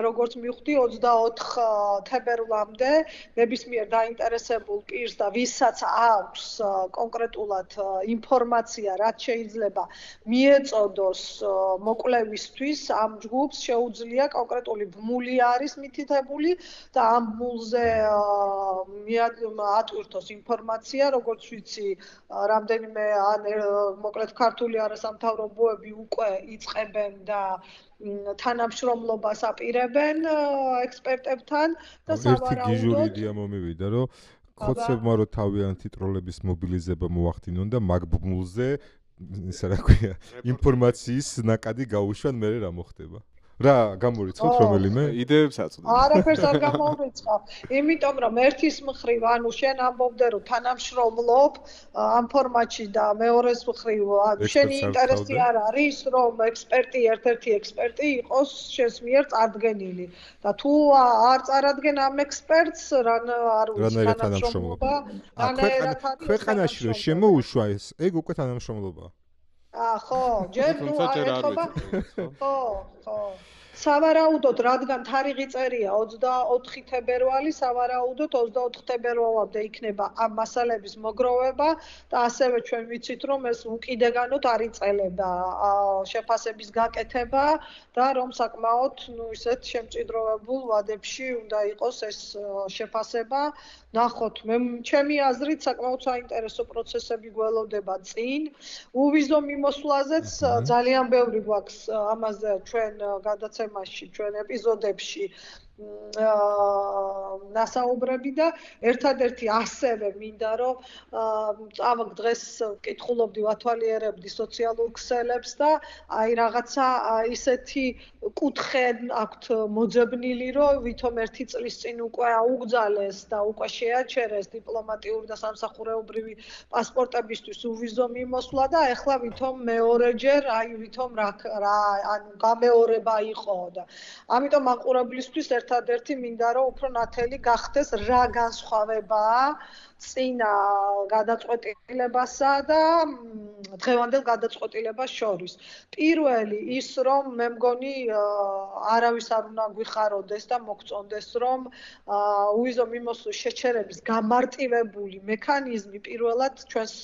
როგორც მივხვდი 24 თებერვლამდე ნებისმიერ დაინტერესებულ პირს და ვისაც აქვს კონკრეტულად ინფორმაცია, რაც შეიძლება მიეწოდოს მოკვლევისთვის, ამ ჯგუფს შეუძლია კონკრეტული ბმული არის მითითებული და ამ ბმულზე ატვირთოს ინფორმაცია, როგორც ვიცი, რამდენიმე მოკლედ ქართული არასამთავრობოები უკვე იწყებენ და თანამშრომლობას აპირებენ ექსპერტებთან და სავარაუდოდ ერთი გიჟური იდეა მომივიდა, რომ ხოცებმა რო თავიანთი ტროლების მობილიზება მოახდინონ და მაგ ბმულზე ისა რა ქვია ინფორმაციის ნაკადი გაუშვან, მე რა მოხდება? რა გამორიცხავთ რომელიმე იდეებს აწვდით? არაფერს არ გამორიცხავ. იმიტომ რომ ერთის მხრივ, ანუ შენ ამბობდე რომ თანამშრომლობ ამ ფორმატში და მეორეს მხრივ, შენი ინტერესი არ არის რომ ექსპერტი, ერთ-ერთი ექსპერტი იყოს შენს მიერ წარდგენილი. და თუ არ წარადგენ ამ ექსპერტს, არ ვიცი თანამშრომლობა, ქვეყანაში რომ შემოუშვა ეს, ეგ უკვე თანამშრომლობაა. ხო, ჯერ ნუ ეხება. ხო. სავარაუდოდ, რადგან თარიღი წერია 24 თებერვალი, სავარაუდოდ 24 თებერვალამდე იქნება ამ მასალების მოგროვება და ასევე ჩვენ ვიცით, რომ ეს უკიდეგანოდ არ იწყება შეფასების გაკეთება და რომ საკმაოდ, ისეთ შემჭიდროვებულ ვადებში უნდა იყოს ეს შეფასება. ნახოთ, ჩემი აზრით საკმაოდ საინტერესო პროცესები გველოდება წინ. უვიზო მიმოსვლაზეც ძალიან ბევრი გვაქვს ამაზე ჩვენ გადაცემაში, ჩვენ ეპიზოდებში ნასაუბრები და ერთადერთი ასევე მინდა რომ დღეს ვკითხულობდი, ვათვალიერებდი სოციალურ ქსელებს და აი რაღაცა ისეთი კუთხე აქვთ მოძებნილი, რომ ვითომ ერთი წლის წინ უკვე აუგზალეს და უკვე შეაჩერეს დიპლომატიური და სამსახურეობრივი პასპორტებისთვის უვიზო მიმოსვლა და ეხლა ვითომ მეორეჯერ აი ვითომ ანუ გამეორება იყო და ამიტომ მაყურებლისთვის ერთადერთი მინდა რომ უფრო ნათელი გახდეს რა განსხვავებაა წინა გადაწყვეტილებასა და დღევანდელ გადაწყვეტილებას შორის. პირველი ის რომ მე მგონი არავის არ უნდა გვიხაროდეს და მოგწონდეს რომ უვიზო მიმოსვლის შეჩერების გამარტივებული მექანიზმი პირველად ჩვენს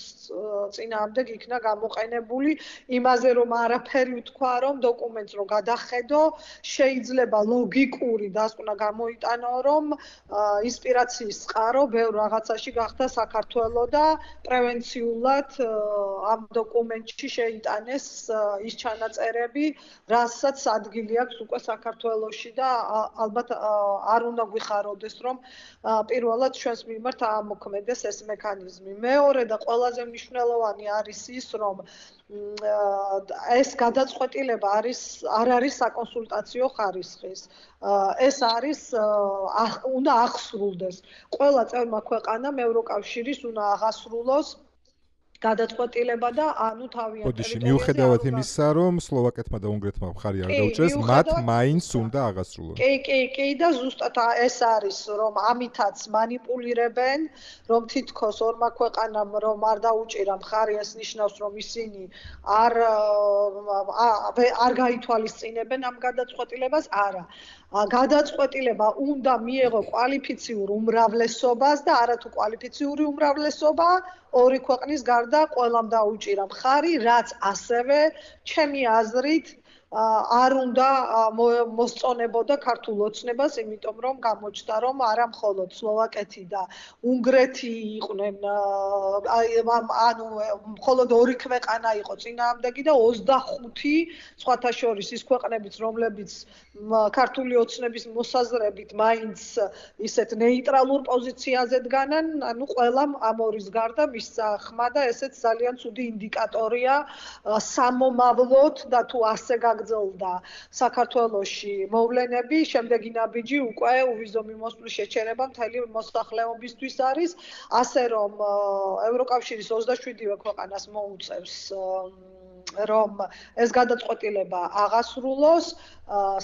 წინააღმდეგ იქნა გამოყენებული იმაზე რომ არაფერი უთქვა რომ დოკუმენტს რო გადახედო შეიძლება ლოგიკური დასკვნა გამოიტანო რომ ინსპირაციის წყარო ბევრ რაღაცაში გახდა საქართველოს და პრევენციულად ამ დოკუმენტში შეიტანეს ის ჩანაწერები, რასაც ადგილი აქვს უკვე საქართველოში და ალბათ არ უნდა გვიხაროდეს რომ პირველად ჩვენს მიმართ ამოქმედეს ეს მექანიზმი. მეორე და ყველაზე მნიშვნელოვანი არის ის რომ ეს გადაწყვეტილება არ არის საკონსულტაციო ხარისხის. ეს არის უნდა აღსრულდეს. ყველა წევრმა ქვეყანამ ევროკავშირის უნდა აღასრულოს გადაწყვეტილება და ანუ თავიანთ ტერიტორიაზე. მიუხედავად იმისა, რომ სლოვაკეთმა და უნგრეთმა მხარი არ დაუჭრეს, მათ მაინც უნდა აღასრულონ. კი და ზუსტად ეს არის, რომ ამითაც მანიპულირებენ, რომ თითქოს ორმა ქვეყანამ რომ არ დაუჭირა მხარი, ეს ნიშნავს, რომ ისინი არ გაითვალისწინებენ ამ გადაწყვეტილებას, არა. გადაწყვეტილება უნდა მიეღო კვალიფიციურ უმრავლესობას და არათუ კვალიფიციური უმრავლესობა ორი ქვეყნის გარდა ყველამ დაუჭირა მხარი, რაც ასევე ჩემი აზრით არ უნდა მოსწონებოდა ქართულ ოცნებას, იმიტომ რომ გამოჩნდა რომ არა მხოლოდ სლოვაკეთი და უნგრეთი იყვნენ, ანუ მხოლოდ ორი ქვეყანა იყო წინააღმდეგი და 25 სხვათა შორის ის ქვეყნებიც, რომლებიც ქართული ოცნების მოსაზრებით მაინც ისეთ ნეიტრალურ პოზიციაზე დგანან, ანუ ყველამ ამ ორის გარდა მისცა ხმა და ესეც ძალიან ცუდი ინდიკატორია სამომავლოდ და თუ ასე გაგრძელდა საქართველოში მოვლენები, შემდეგი ნაბიჯი უკვე უვიზო მიმოსვლის შეჩერება მთელი მოსახლეობისთვის არის, ასე რომ ევროკავშირის 27-ვე ქვეყანას მოუწევს რომ ეს გადაწყვეტილება აღასრულოს.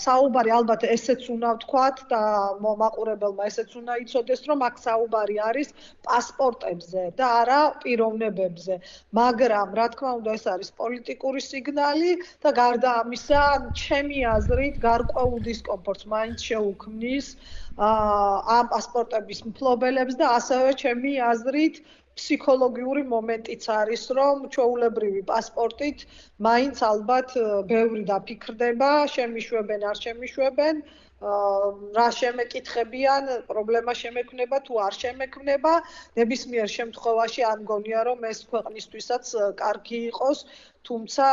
საუბარი ალბათ ესეც უნდა ვთქვათ და მაყურებელმა ესეც უნდა იცოდეს, რომ აქ საუბარი არის პასპორტებზე და არა პიროვნებებზე. მაგრამ, რა თქმა უნდა, ეს არის პოლიტიკური სიგნალი და გარდა ამისა, ჩემი აზრით, გარკვეულ დისკომფორტს მაინც შეუქმნის ამ პასპორტების მფლობელებს და ასევე ჩემი აზრით ფსიქოლოგიური მომენტიც არის, რომ ჩვეულებრივი პასპორტით მაინც ალბათ ბევრი დაფიქრდება, შემიშვებენ, არ შემიშვებენ, რა შემეკითხებიან, პრობლემა შემექმნება თუ არ შემექმნება, ნებისმიერ შემთხვევაში არ მგონია, რომ ეს ქვეყნისთვისაც კარგი იყოს, თუმცა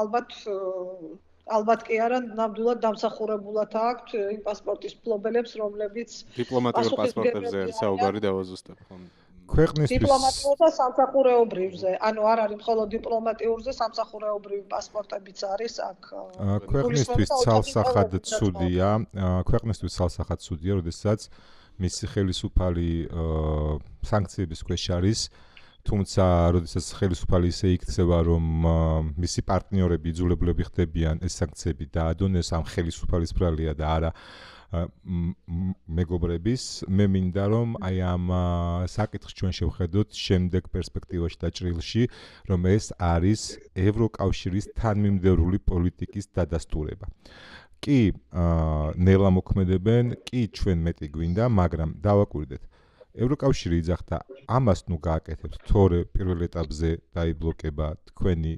ალბათ კი არა, ნამდვილად დამსახურებულად აქვთ იმ პასპორტის მფლობელებს, რომლებიც დიპლომატიურ პასპორტებზე საუბარი დავაზუსტებ ხოლმე. ქვეყნისთვის დიპლომატიურ და სამსახურეობრივზე, ანუ არ არის მხოლოდ დიპლომატიურზე, სამსახურეობრივი პასპორტებიც არის აქ. ქვეყნისთვის ცალსახად ცუდია, როდესაც მისი ხელისუფალი სანქციების ქვეშ არის, თუმცა როდესაც ხელისუფალი ისე იქცევა, რომ მისი პარტნიორები იძულებლები ხდებიან ეს სანქციები დაადონეს, ამ ხელისუფალის ბრალია და არა მეგობრების, მე მინდა რომ აი ამ საკითხს ჩვენ შევხედოთ შემდეგ პერსპექტივაში და ჭრილში, რომ ეს არის ევროკავშირის თანმიმდევრული პოლიტიკის დადასტურება. კი ნელა მოქმედებენ, კი ჩვენ მეტი გვინდა, მაგრამ დავაკვირდეთ. ევროკავშირი იძახდა ამას ნუ გააკეთებთ, თორე პირველ ეტაპზე დაიბლოკება თქვენი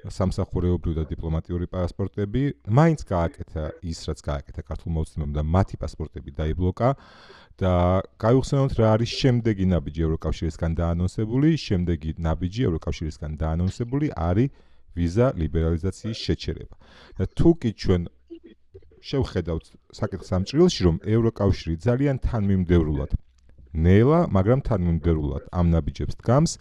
სამსახურეობრივი და დიპლომატიური პასპორტები, მაინც გააკეთა ის, რაც გააკეთა ქართულ მოცემამ და მათი პასპორტები დაიბლოკა და გაიხსენოთ რა არის შემდეგი ნაბიჯი ევროკავშირისგან დაანონსებული, შემდეგი ნაბიჯი ევროკავშირისგან დაანონსებული არის ვიზა ლიბერალიზაციის შეჩერება. და თუ კი ჩვენ შევხედავთ საკითხს ამ ჭრილში, რომ ევროკავშირი ძალიან თანმიმდევრულად ნელა, მაგრამ თანმიმდევრულად ამ ნაბიჯებს დგამს,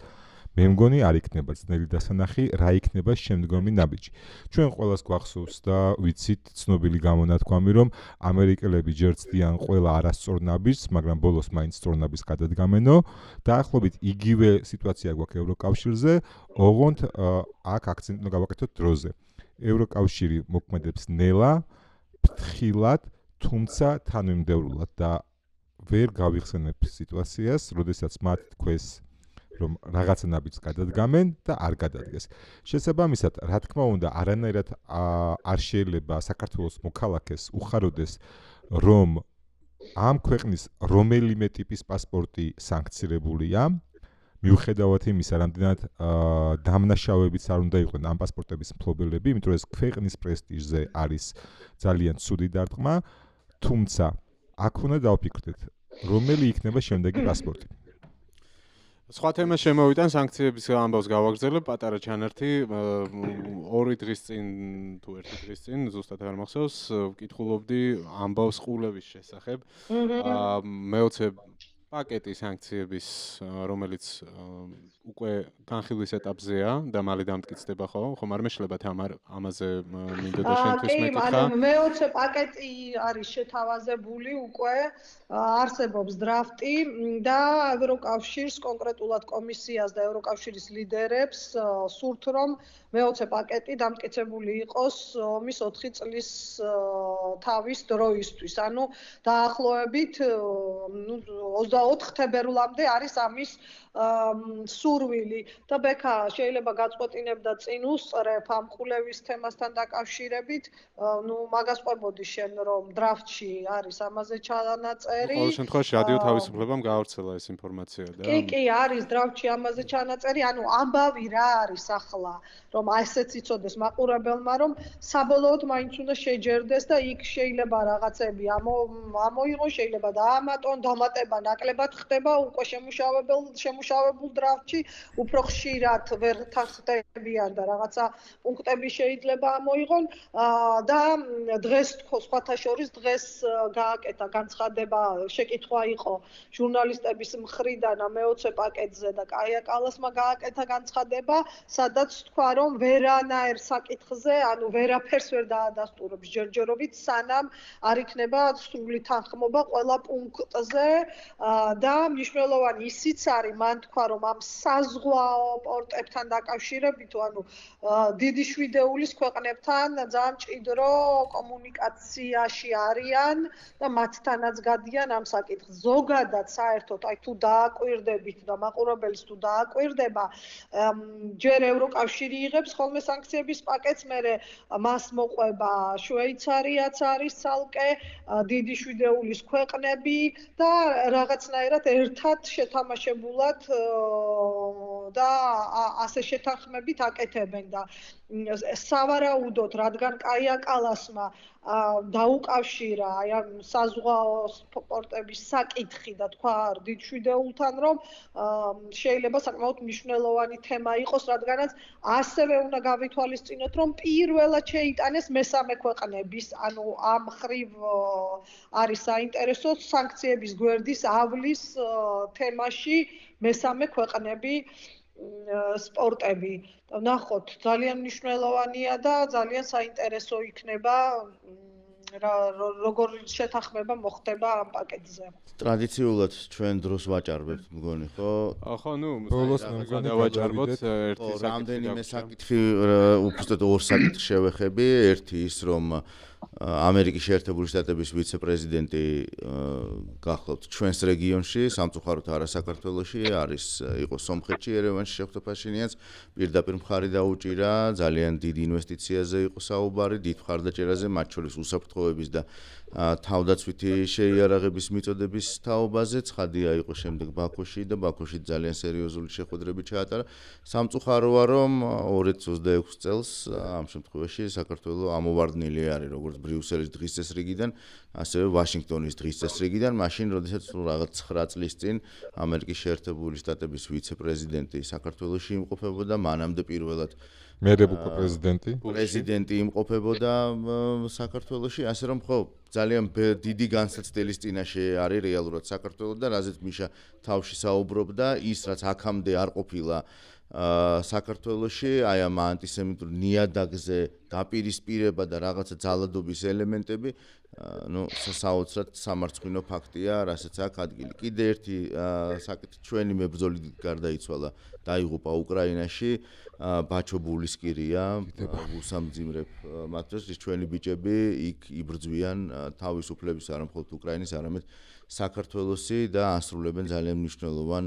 მე მგონი არ იქნება ძნელი დასანახი, რა იქნება შემდგომი ნაბიჯი. ჩვენ ყველას გვახსოვს და ვიცით ცნობილი გამონათქვამი, რომ ამერიკელები ჯერ ცდიან ყველა არასწორ ნაბიჯს, მაგრამ ბოლოს მაინც სწორ ნაბიჯს გადადგამენო. დაახლოებით იგივე სიტუაცია გვაქვს ევროკავშირზე, ოღონდ აქ აქცენტი უნდა გავაკეთოთ დროზე. ევროკავშირი მოქმედებს ნელა, ფრთხილად, თუმცა თანმიმდევრულად და ვერ გავიხსენებ სიტუაციას, როდესაც მათ თქვეს რომ რაღაცა ნაბიჯს გადადგამენ და არ გადადგეს. შესაბამისად, რა თქმა უნდა, არანაირად არ შეიძლება საქართველოს მოქალაქეს უხაროდეს, რომ ამ ქვეყნის რომელიმე ტიპის პასპორტი სანქცირებულია, მიუხედავად იმისა, რამდენად დამნაშავებიც არ უნდა იყვნენ ამ პასპორტების მფლობელები, იმიტომ რომ ეს ქვეყნის პრესტიჟზე არის ძალიან ცუდი დარტყმა, თუმცა აქ უნდა დავფიქრდეთ, რომელი იქნება შემდეგი პასპორტი. სხვა თემა შემოვიდან სანქციების ამბავს გავაგრძელებ, პატარა ჩანართი 2 დღის წინ თუ 1 დღის წინ ზუსტად არ მახსოვს, ვკითხულობდი ამბავს ყულევის შესახებ. მეოცე პაკეტი სანქციების, რომელიც უკვე განხილვის ეტაპზეა და მალე დამტკიცდება ხომ არ მეშლება თამარ ამაზე მინდოდა შენთვის მეკითხა. კი, მეოცე პაკეტი არის შეთავაზებული უკვე, არსებობს დრაფტი და ევროკავშირს, კონკრეტულად კომისიას და ევროკავშირის ლიდერებს სურთ, რომ მეოცე პაკეტი დამტკიცებული იყოს ომის 4 წლის თავის დროისთვის. ანუ დაახლოებით 24 თებერვლამდე არის ამის სურვილი და ბექა შეიძლება გაწყვეტინებდა წინ უსწრებ ამ ყულევის თემასთან დაკავშირებით, მაგას ყვებოდი შენ რომ დრაფტში არის ამაზე ჩანაწერი. ყოველ შემთხვევაში რადიო თავისუფლებამ გაავრცელა ეს ინფორმაცია და კი, არის დრაფტში ამაზე ჩანაწერი, ანუ ამბავი რა არის ახლა, რომ ასეც იცოდეს მაყურებელმა, რომ საბოლოოდ მაინც უნდა შეჯერდეს და იქ შეიძლება რაღაცები ამოიღონ, შეიძლება დაამატონ, დამატება ნაკლებად ხდება უკვე შემუშავებულ დრაფტში, უფრო ხშირად ვერ ხდებიან და რაღაცა პუნქტები შეიძლება ამოიღონ და დღეს სხვათა შორის დღეს გააკეთა განცხადება, შეკითხვა იყო ჟურნალისტების მხრიდან მეოცე პაკეტზე და კაია კალასმა გააკეთა განცხადება, სადაც თქვა, რომ ვერანაირ საკითხზე, ანუ ვერაფერს ვერ დაადასტურებს ჯერჯერობით, სანამ არ იქნება სრული თანხმობა ყველა პუნქტზე და მნიშვნელოვანი ისიც არის, მან თქვა, რომ ამ საზღვაო პორტებთან დაკავშირებით, ანუ დიდი შვიდეულის ქვეყნებთან ძალიან მჭიდრო კომუნიკაციაში არიან და მათთანაც გადიან ამ საკითხს. ზოგადად საერთოდ, თუ დააკვირდებით და მაყურებელს თუ დააკვირდება, ჯერ ევროკავშირი იღებს ხოლმე სანქციების პაკეტს, მერე მას მოყვება შვეიცარიაც არის ცალკე, დიდი შვიდეულის ქვეყნები და რაღაცნაირად ერთად შეთამაშებულად და ასე შეთანხმებით აკეთებენ და სავარაუდოდ, რადგან კაია კალასმა დაუკავშირა აი ამ საზღვაო პორტების საკითხი და თქვა დიდ შვიდეულთან, რომ შეიძლება საკმაოდ მნიშვნელოვანი თემა იყოს, რადგანაც ასევე უნდა გავითვალისწინოთ, რომ პირველად შეიტანეს მესამე ქვეყნების, ანუ ამ მხრივ არის საინტერესო სანქციების გვერდის ავლის თემაში მესამე ქვეყნები სპორტები. ნახოთ, ძალიან მნიშვნელოვანია და ძალიან საინტერესო იქნება როგორ შეთანხმება მოხდება ამ პაკეტზე. ტრადიციულად ჩვენ დროს ვაჭარბებთ, მგონი, ხო? ხო, ბოლოს გადავაჭარბოთ ერთი რამდენიმე საკითხი, უბრალოდ 2 საკითხი შევეხები. ერთი ის, რომ ამერიკის შეერთებული შტატების ვიცე-პრეზიდენტი გახლავთ ჩვენს რეგიონში, სამწუხაროდ არა საქართველოში, იყო სომხეთში, ერევანში შეხვდა ფაშინიანს, პირდაპირ მხარი დაუჭირა, ძალიან დიდ ინვესტიციაზე იყო საუბარი, დიდ მხარდაჭერაზე, მათ შორის უსაფრთხოების და თავდაცვითი შეიარაღების მიწოდების თაობაზე, ცხადია იყო შემდეგ ბაქოში და ბაქოში ძალიან სერიოზული შეხვედრები ჩაატარა. სამწუხაროა, რომ 2026 წელს ამ შემთხვევაში საქართველოს ამოვარდნილი არის როგორც ბრიუსელის დღის წესრიგიდან, ასევე ვაშინგტონის დღის წესრიგიდან, მაშინ როდესაც რაღაც 9 წლის წინ ამერიკის შეერთებული შტატების ვიცე-პრეზიდენტი საქართველოში იმყოფებოდა, მანამდე პირველად პრეზიდენტი იმყოფებოდა საქართველოში, ასე რომ ხო ძალიან დიდი განსაცდელის წინაშე არის რეალურად საქართველო და რაზეც მიშა თავში საუბრობდა, ის რაც აქამდე არ ყოფილა საქართველოში, აი ამ ანტისემიტურ ნიადაგზე დაპირისპირება და რაღაცა ძალადობის ელემენტები, საოცრად სამარცხვინო ფაქტია, რასაც აქ ადგილი. კიდე ერთი საკითხი, ჩვენი მებრძოლი გარდაიცვალა, დაიღუპა უკრაინაში, ბაჩო ბულისკირია, უსამძიმრებ მათ დროს, ჩვენი ბიჭები იქ იბრძვიან თავისუფლების არა მხოლოდ უკრაინის, არამედ საქართველოსი და ასრულებენ ძალიან მნიშვნელოვან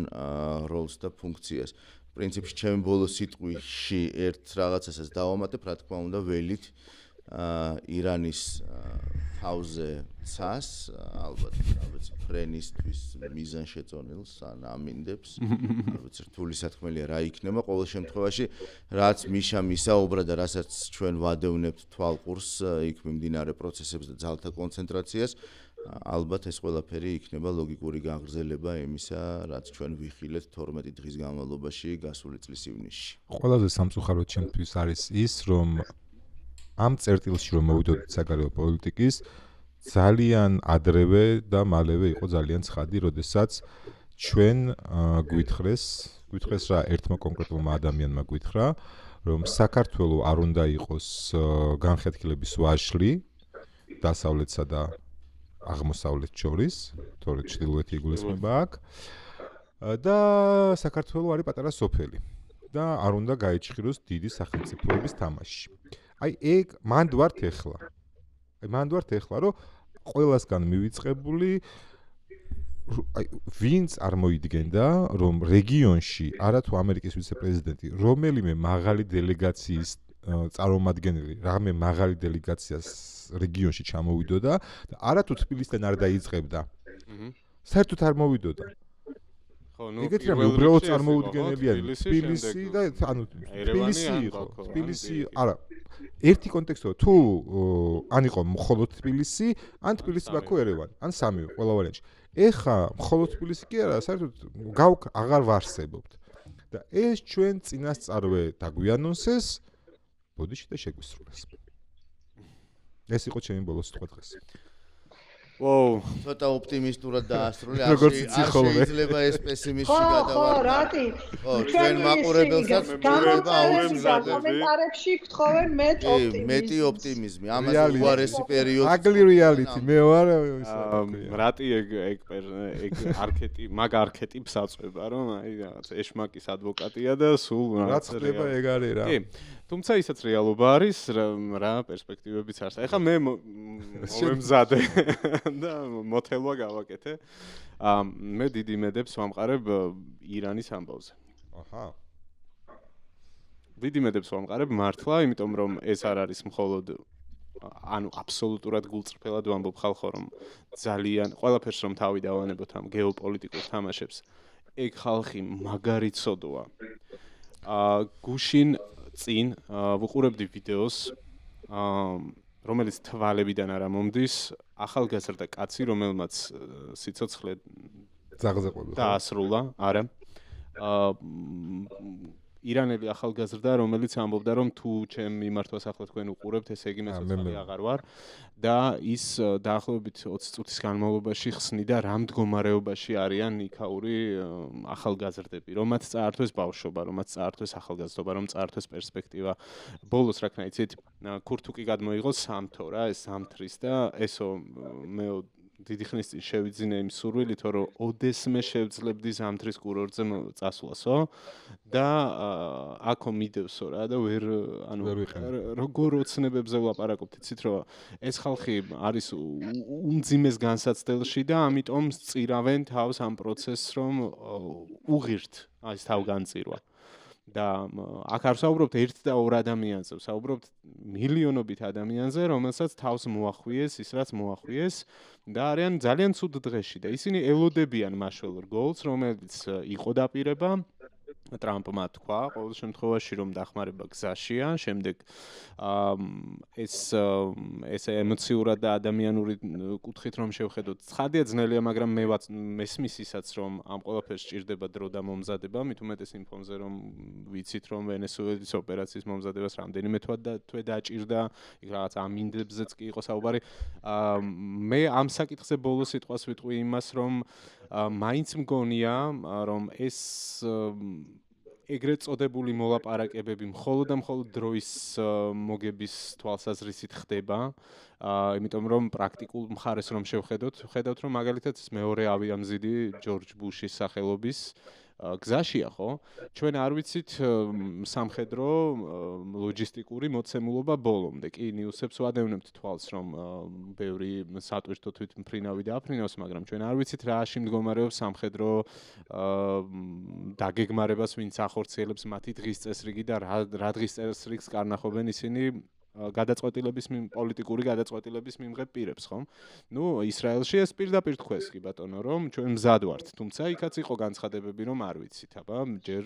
როლს და ფუნქციას. პრინციპში ჩემი ბოლო სიტყვაში ერთ რაღაცასაც დავამატებ, რა თქმა უნდა, ველით ირანის თავზე ცას, ალბათ, ფრენისთვის მიზანშეწონილს ან ამინდებს, ალბათ რთული სათქმელია რა იქნება, ყოველ შემთხვევაში, რაც მიშა მისაუბრა და რასაც ჩვენ ვადევნებთ თვალყურს იქ მიმდინარე პროცესებს და ძალთა კონცენტრაციას, ალბათ ეს ყველაფერი იქნება ლოგიკური გაგრძელება იმისა, რაც ჩვენ ვიხილეთ 12 დღის განმავლობაში გასული წლის ივნისში. ყველაზე სამწუხაროდ ჩემთვის არის ის, რომ ამ წერტილში რომ მოვიდოდით საგარეო პოლიტიკის, ძალიან ადრევე და მალევე იყო ძალიან ცხადი, როდესაც ჩვენ გვითხრეს რა ერთმა კონკრეტულმა ადამიანმა გვითხრა, რომ საქართველო არ უნდა იყოს განხეთქილების ვაშლი დასავლეთსა და აღმოსავლეთ შორის, თორე ჩრდილოეთი იგულისხმება აქ და საქართველო არის პატარა სოფელი და არ უნდა გაიჭხიროს დიდი სახელმწიფოების თამაში. აი ეგ მანდ ვართ ეხლა, რომ ყველასგან მივიწყებული ვინც არ მოიდგენდა, რომ რეგიონში არათუ ამერიკის ვიცე-პრეზიდენტი, რომელიმე მაღალი დელეგაციის წარმომადგენელი, რამე მაღალი დელეგაციას რეგიონში ჩამოვიდოდა და არათუ თბილისიდან არ დაიწყებდა. საერთოდ არ მოვიდოდა. ეგეთი რამე უბრალოდ წარმოუდგენელია თბილისი და ანუ თბილისი არა ერთი კონტექსტია თუ ან იყო მხოლოდ თბილისი ან თბილისი ბაქო ერევანი ან სამივე ყველა ვარიანტში ეხა მხოლოდ თბილისი კი არა საერთოდ აღარ ვარსებობთ და ეს ჩვენ წინასწარვე დაგვიანონსეს ბოდიში და შეგვისრულეს ეს იყო ჩემი ბოლო სიტყვა დღეს ვოუ, ცოტა ოპტიმისტურად დაასრულე, არ შეიძლება ეს პესიმისტი გადავარდა. ხო, რატი? ჩვენ მაყურებელსაც გულება აუცილებლად კომენტარებში გთხოვენ მეტი ოპტიმიზმი. ამაზე უარესი პერიოდი. ugly reality მე ვარ რატი ეგ არქეტიპ, მაგ არქეტიპს აწვება, რომ აი რაღაც ეშმაკის ადვოკატია და სულ რაც ხდება ეგ არის რა. კი. თუმცა ისაც რეალობა არის, რა პერსპექტივებიც არის. ეხლა მე მომემზადე და მოთელვა გავაკეთე. მე დიდი იმედებს ვამყარებ ირანის ამბავზე. აჰა. დიდი იმედებს ვამყარებ მართლა, იმიტომ რომ ეს არ არის მხოლოდ ანუ აბსოლუტურად გულწრფელად ვამბობ ხალხო, რომ ძალიან ყველაფერს რომ თავი დავანებოთ ამ გეოპოლიტიკურ თამაშებს, ეგ ხალხი მაგარი ცოდვა. გუშინ წინ ვუყურებდი ვიდეოს, რომელიც თვალებიდან არა მომდის, ახალგაზრდა კაცი, რომელმაც სიცოცხლე დაასრულა, არა. ირანელი ახალგაზრდა, რომელიც ამბობდა, რომ თუ ჩემ მიმართვას ახლა თქვენ უყურებთ, ესე იგი მე სოციალური აღარ ვარ და ის დაახლოებით 20 წუთის განმავლობაში ხსნიდა რა მდგომარეობაში არიან იქაური ახალგაზრდები, რომაც წაართვეს ბავშვობა, რომაც წაართვეს ახალგაზრდობა, რომ წაართვეს პერსპექტივა. ბოლოს რა ქნა იცით, ქურთუკი გადმოიღო სამთო რა, ეს სამთრის და ესო მე დიდი ხნის წინ შევიძინე იმ სურვილით, რომ ოდესმე შევძლებდი ზამთრის კურორტზე წასვლასო და აქო მიდევსო რა და ვერ როგორ ოცნებებზე ვლაპარაკობთ, იცით რომ ეს ხალხი არის უმძიმეს განსაცდელში და ამიტომ სწირავენ თავს ამ პროცესს, რომ უღირთ ეს თავგანწირვა. და აქ არ ვსაუბრობთ ერთ და ორ ადამიანზე, ვსაუბრობთ მილიონობით ადამიანზე, რომელსაც თავს მოახვიეს ის, რაც მოახვიეს და არიან ძალიან ცუდ დღეში და ისინი ელოდებიან მაშველურ გოლს, რომელიც იყო დაპირება ტრამპმა თქვა, ყოველ შემთხვევაში რომ დახმარება გზაშია, შემდეგ ეს ემოციურად და ადამიანური კუთხით რომ შევხედოთ, ცხადია ძნელია, მაგრამ მე მესმის ისაც რომ ამ ყველაფერს სჭირდება დრო და მომზადება, მით უმეტეს იმ ფონზე რომ ვიცით რომ ვენესუელის ოპერაციის მომზადებას რამდენიმე თვე დაჭირდა, იქ რაღაც ამინდებზეც კი იყო საუბარი. მე ამ საკითხზე ბოლო სიტყვას ვიტყვი იმას, რომ მაინც მგონია, რომ ეს ეგრეთ წოდებული მოლაპარაკებები მხოლოდ და მხოლოდ დროის მოგების თვალსაზრისით ხდება, იმიტომ რომ პრაქტიკულ მხარეს რომ ხედავთ რომ მაგალითად მეორე ავიამზიდი ჯორჯ ბუშის სახელობის გზაშია, ხო? ჩვენ არ ვიცით სამხედრო ლოჯისტიკური მოცემულობა ბოლომდე. კი, ნიუსებს ვადევნებთ თვალს, რომ ბევრი სატვირთო თვითმფრინავი დააფრინავს, მაგრამ ჩვენ არ ვიცით რაში მდგომარეობს სამხედრო დაგეგმარებას, ვინც ახორციელებს მათი დღის წესრიგი და რა დღის წესრიგს კარნახობენ ისინი პოლიტიკური გადაწყვეტილების მიმღებ პირებს, ხო? ნუ ისრაელში ეს პირდაპირ თქვეს კი ბატონო, რომ ჩვენ მზად ვართ, თუმცა იქაც იყო განცხადებები, რომ არ ვიცით, აბა, ჯერ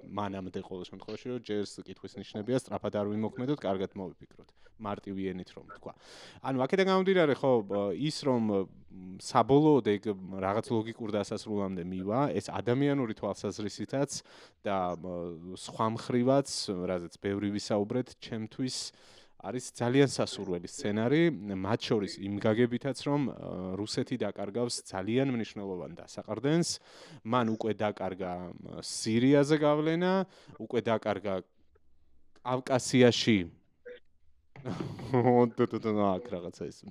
მანამდე ყოველ შემთხვევაში, რომ ჯერ კითხვის ნიშნებია, სწრაფად არ ვიმოქმედოთ, კარგად მოვიფიქროთ. მარტივი ენით რომ თქვა. ანუ აქედან გამომდინარე, ხო, ის რომ საბოლოოდ ეგ რაღაც ლოგიკურ დასასრულამდე მივა, ეს ადამიანური თვალსაზრისითაც და სხვა მხრივაც, რაზეც ბევრი ვისაუბრეთ, ჩემთვის არის ძალიან სასურველი სცენარი, მათ შორის იმ გაგებითაც, რომ რუსეთი დაკარგავს ძალიან მნიშვნელოვან დასაყრდენს, მან უკვე დაკარგა სირიაზე გავლენა, უკვე დაკარგა კავკასიაში აქ რაღაცა ეს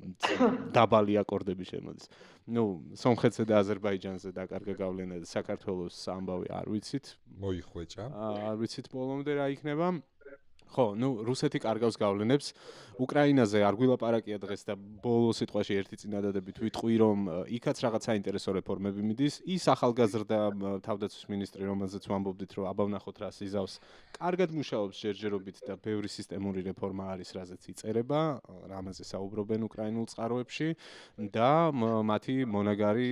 დაბალი აკორდები შემოდის. ნუ სომხეთსა და აზერბაიჯანზე დაკარგა გავლენა და საქართველოს ამბავი არ ვიცით. მოიხვეჭა. არ ვიცით ბოლომდე რა იქნება. ხო, ნუ რუსეთი კარგავს გავლენებს. უკრაინაზე არ გვილაპარაკია დღეს და ბოლო სიტყვაში ერთი წინადადებით ვიტყვი, რომ იქაც რაღაც საინტერესო რეფორმები მიდის. ის ახალგაზრდა თავდაცვის მინისტრი, რომელზეც ვამბობდით, რომ აბა ვნახოთ რა სიზავს, კარგად მუშაობს ჯერჯერობით და ბევრი სისტემური რეფორმა არის, რაზეც იწერება, რამაზე საუბრობენ უკრაინულ წყაროებში და მათი მონაგარი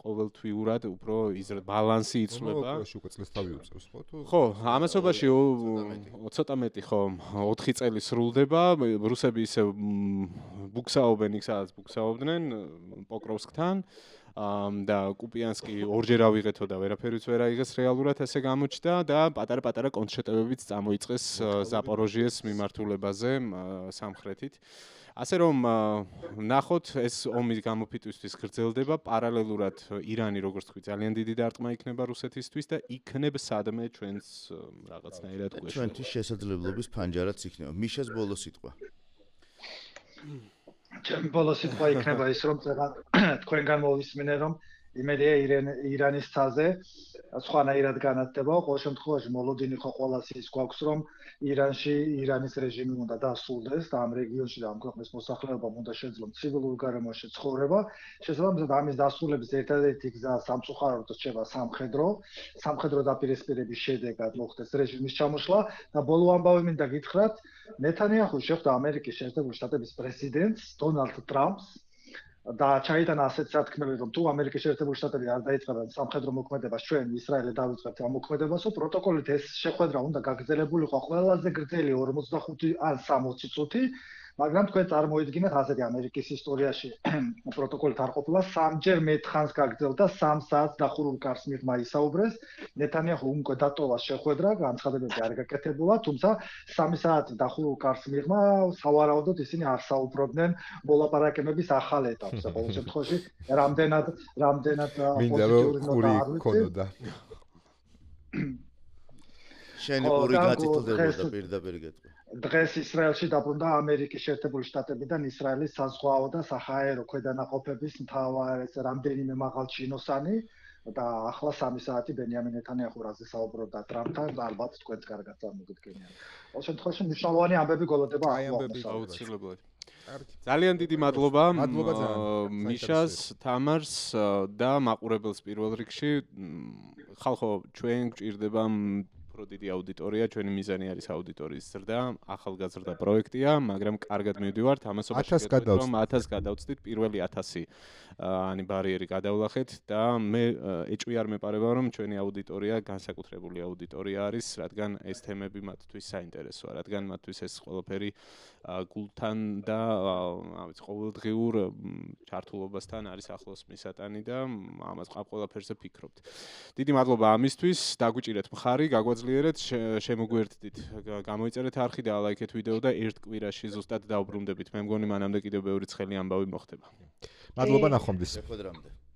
ყოველთვიურად უფრო ბალანსი იცვლება. ხო, ამასობაში ცოტა მეტი ხო 4 წელი სრულდება, რუსები ისე ბუქსაობენ იქ სადაც ბუქსაობდნენ პოკროვსკთან და კუპიანსკი ორჯერ ავიღეთო და ვერაფერიც ვერ აიღეს რეალურად ესე გამოჩნდა და პატარა-პატარა კონტრშეტევებიც წამოიწყეს ზაპოროჟიეს მიმართულებაზე სამხრეთით. ასე რომ ნახოთ ეს ომი გამოფიტვისთვის გრძელდება პარალელურად ირანი როგორც თქვი ძალიან დიდი დარტყმა იქნება რუსეთისთვის და იქნებ სადმე ჩვენს რაღაცნაირად გვეშ ჩვენთვის შესაძლებლობის ფანჯარაც იქნება. მიშას ბოლო სიტყვა. ჩემი ბოლო სიტყვა იქნება ის რომ თქვენგან მოვისმინე რომ იმედია ირანის ცაზე სხვანაირად განათდება, ყოველ შემთხვევაში მოლოდინი ხო ყოველას ის გვაქვს რომ ირანში ირანის რეჟიმი უნდა დასრულდეს და ამ რეგიონში და ამ ქვეყნის მოსახლეობამ უნდა შეძლონ ცივილურ გარემოში ცხოვრება. შესაბამისად ამის დასრულების ერთადერთი გზა სამწუხაროდ რჩება სამხედრო დაპირისპირების შედეგად მოხდეს რეჟიმის ჩამოშლა და ბოლო ამბავი მინდა გითხრათ, ნეთანიაჰუ შეხვდა ამერიკის შეერთებული შტატების პრეზიდენტს დონალდ ტრამპს და ჩაიტანა ასეთ სათქმელი, რომ თუ ამერიკის შეერთებული შტატები არ დაიწყებენ სამხედრო მოქმედებას, ჩვენ ისრაელი დავიწყებთ ამ მოქმედებასო, პროტოკოლით ეს შეხვედრა უნდა გაგრძელებულიყო ყველაზე გრძელი 45 ან 60 წუთი, მაგრამ თქვენ წარმოიდგინეთ ასეთი ამერიკის ისტორიაში პროტოკოლით არ ყოფილა, 3-ჯერ მეტხანს გაგრძელდა 3 საათს დახურულ კარს მიღმა ისაუბრეს. ნეთანიაჰუ უკვე დატოვა შეხვედრა, განცხადებები არ გაკეთებულა, თუმცა 3 საათი დახურულ კარს მიღმა სავარაუდოდ ისინი არ საუბრობდნენ მოლაპარაკებების ახალ ეტაპზე. ყოველ შემთხვევაში რამდენად პოზიტიური ნოტა არ ქონოდა. შენი პური გაწითლდებოდა პირდაპირ გეტყვი. დღეს ისრაელში დაბრუნდა ამერიკის შეერთებული შტატებიდან ისრაელის საზღვაო და საჰაერო ქვედანაყოფების მთავარი რამდენიმე მაღალ ჩინოსანი და ახლა 3 საათი ბენიამინ ნეთანიაჰუ რაზე საუბრობდა ტრამპთან და ალბათ თქვენც კარგად წარმოგიდგენიათ. ყოველ შემთხვევაში მნიშვნელოვანი ამბები გველოდება აუცილებლად. ძალიან დიდი მადლობა მიშას, თამარს და მაყურებელს პირველ რიგში. ხალხო, ჩვენ გვჭირდება დიდი აუდიტორია, ჩვენი მიზანი არის აუდიტორიის ზრდა, ახალგაზრდა პროექტია, მაგრამ კარგად მივდივართ ამასობაში, რომ 1000 გადავწდით, პირველი 1000 ანი ბარიერი გადავლახეთ და მე ეჭვი არ მეპარება, რომ ჩვენი აუდიტორია განსაკუთრებული აუდიტორია არის, რადგან ეს თემები მათთვის საინტერესოა, რადგან მათთვის ეს ყველაფერი გულთან და ყოველდღიურ ჩართულობასთან არის ახლოს მისატანი და ამას ყველაფერზე ფიქრობთ. დიდი მადლობა ამისთვის, დაგვიჭირეთ მხარი, გაგვაძლიერეთ, შემოგვერთდით, გამოიწერეთ არხი და ლაიქეთ ვიდეო და ერთ კვირაში ზუსტად დავბრუნდებით. მე მგონი მანამდე კიდევ ბევრი ცხელი ამბავი მოხდება. მადლობა ნახვამდის. შეხვედრამდე.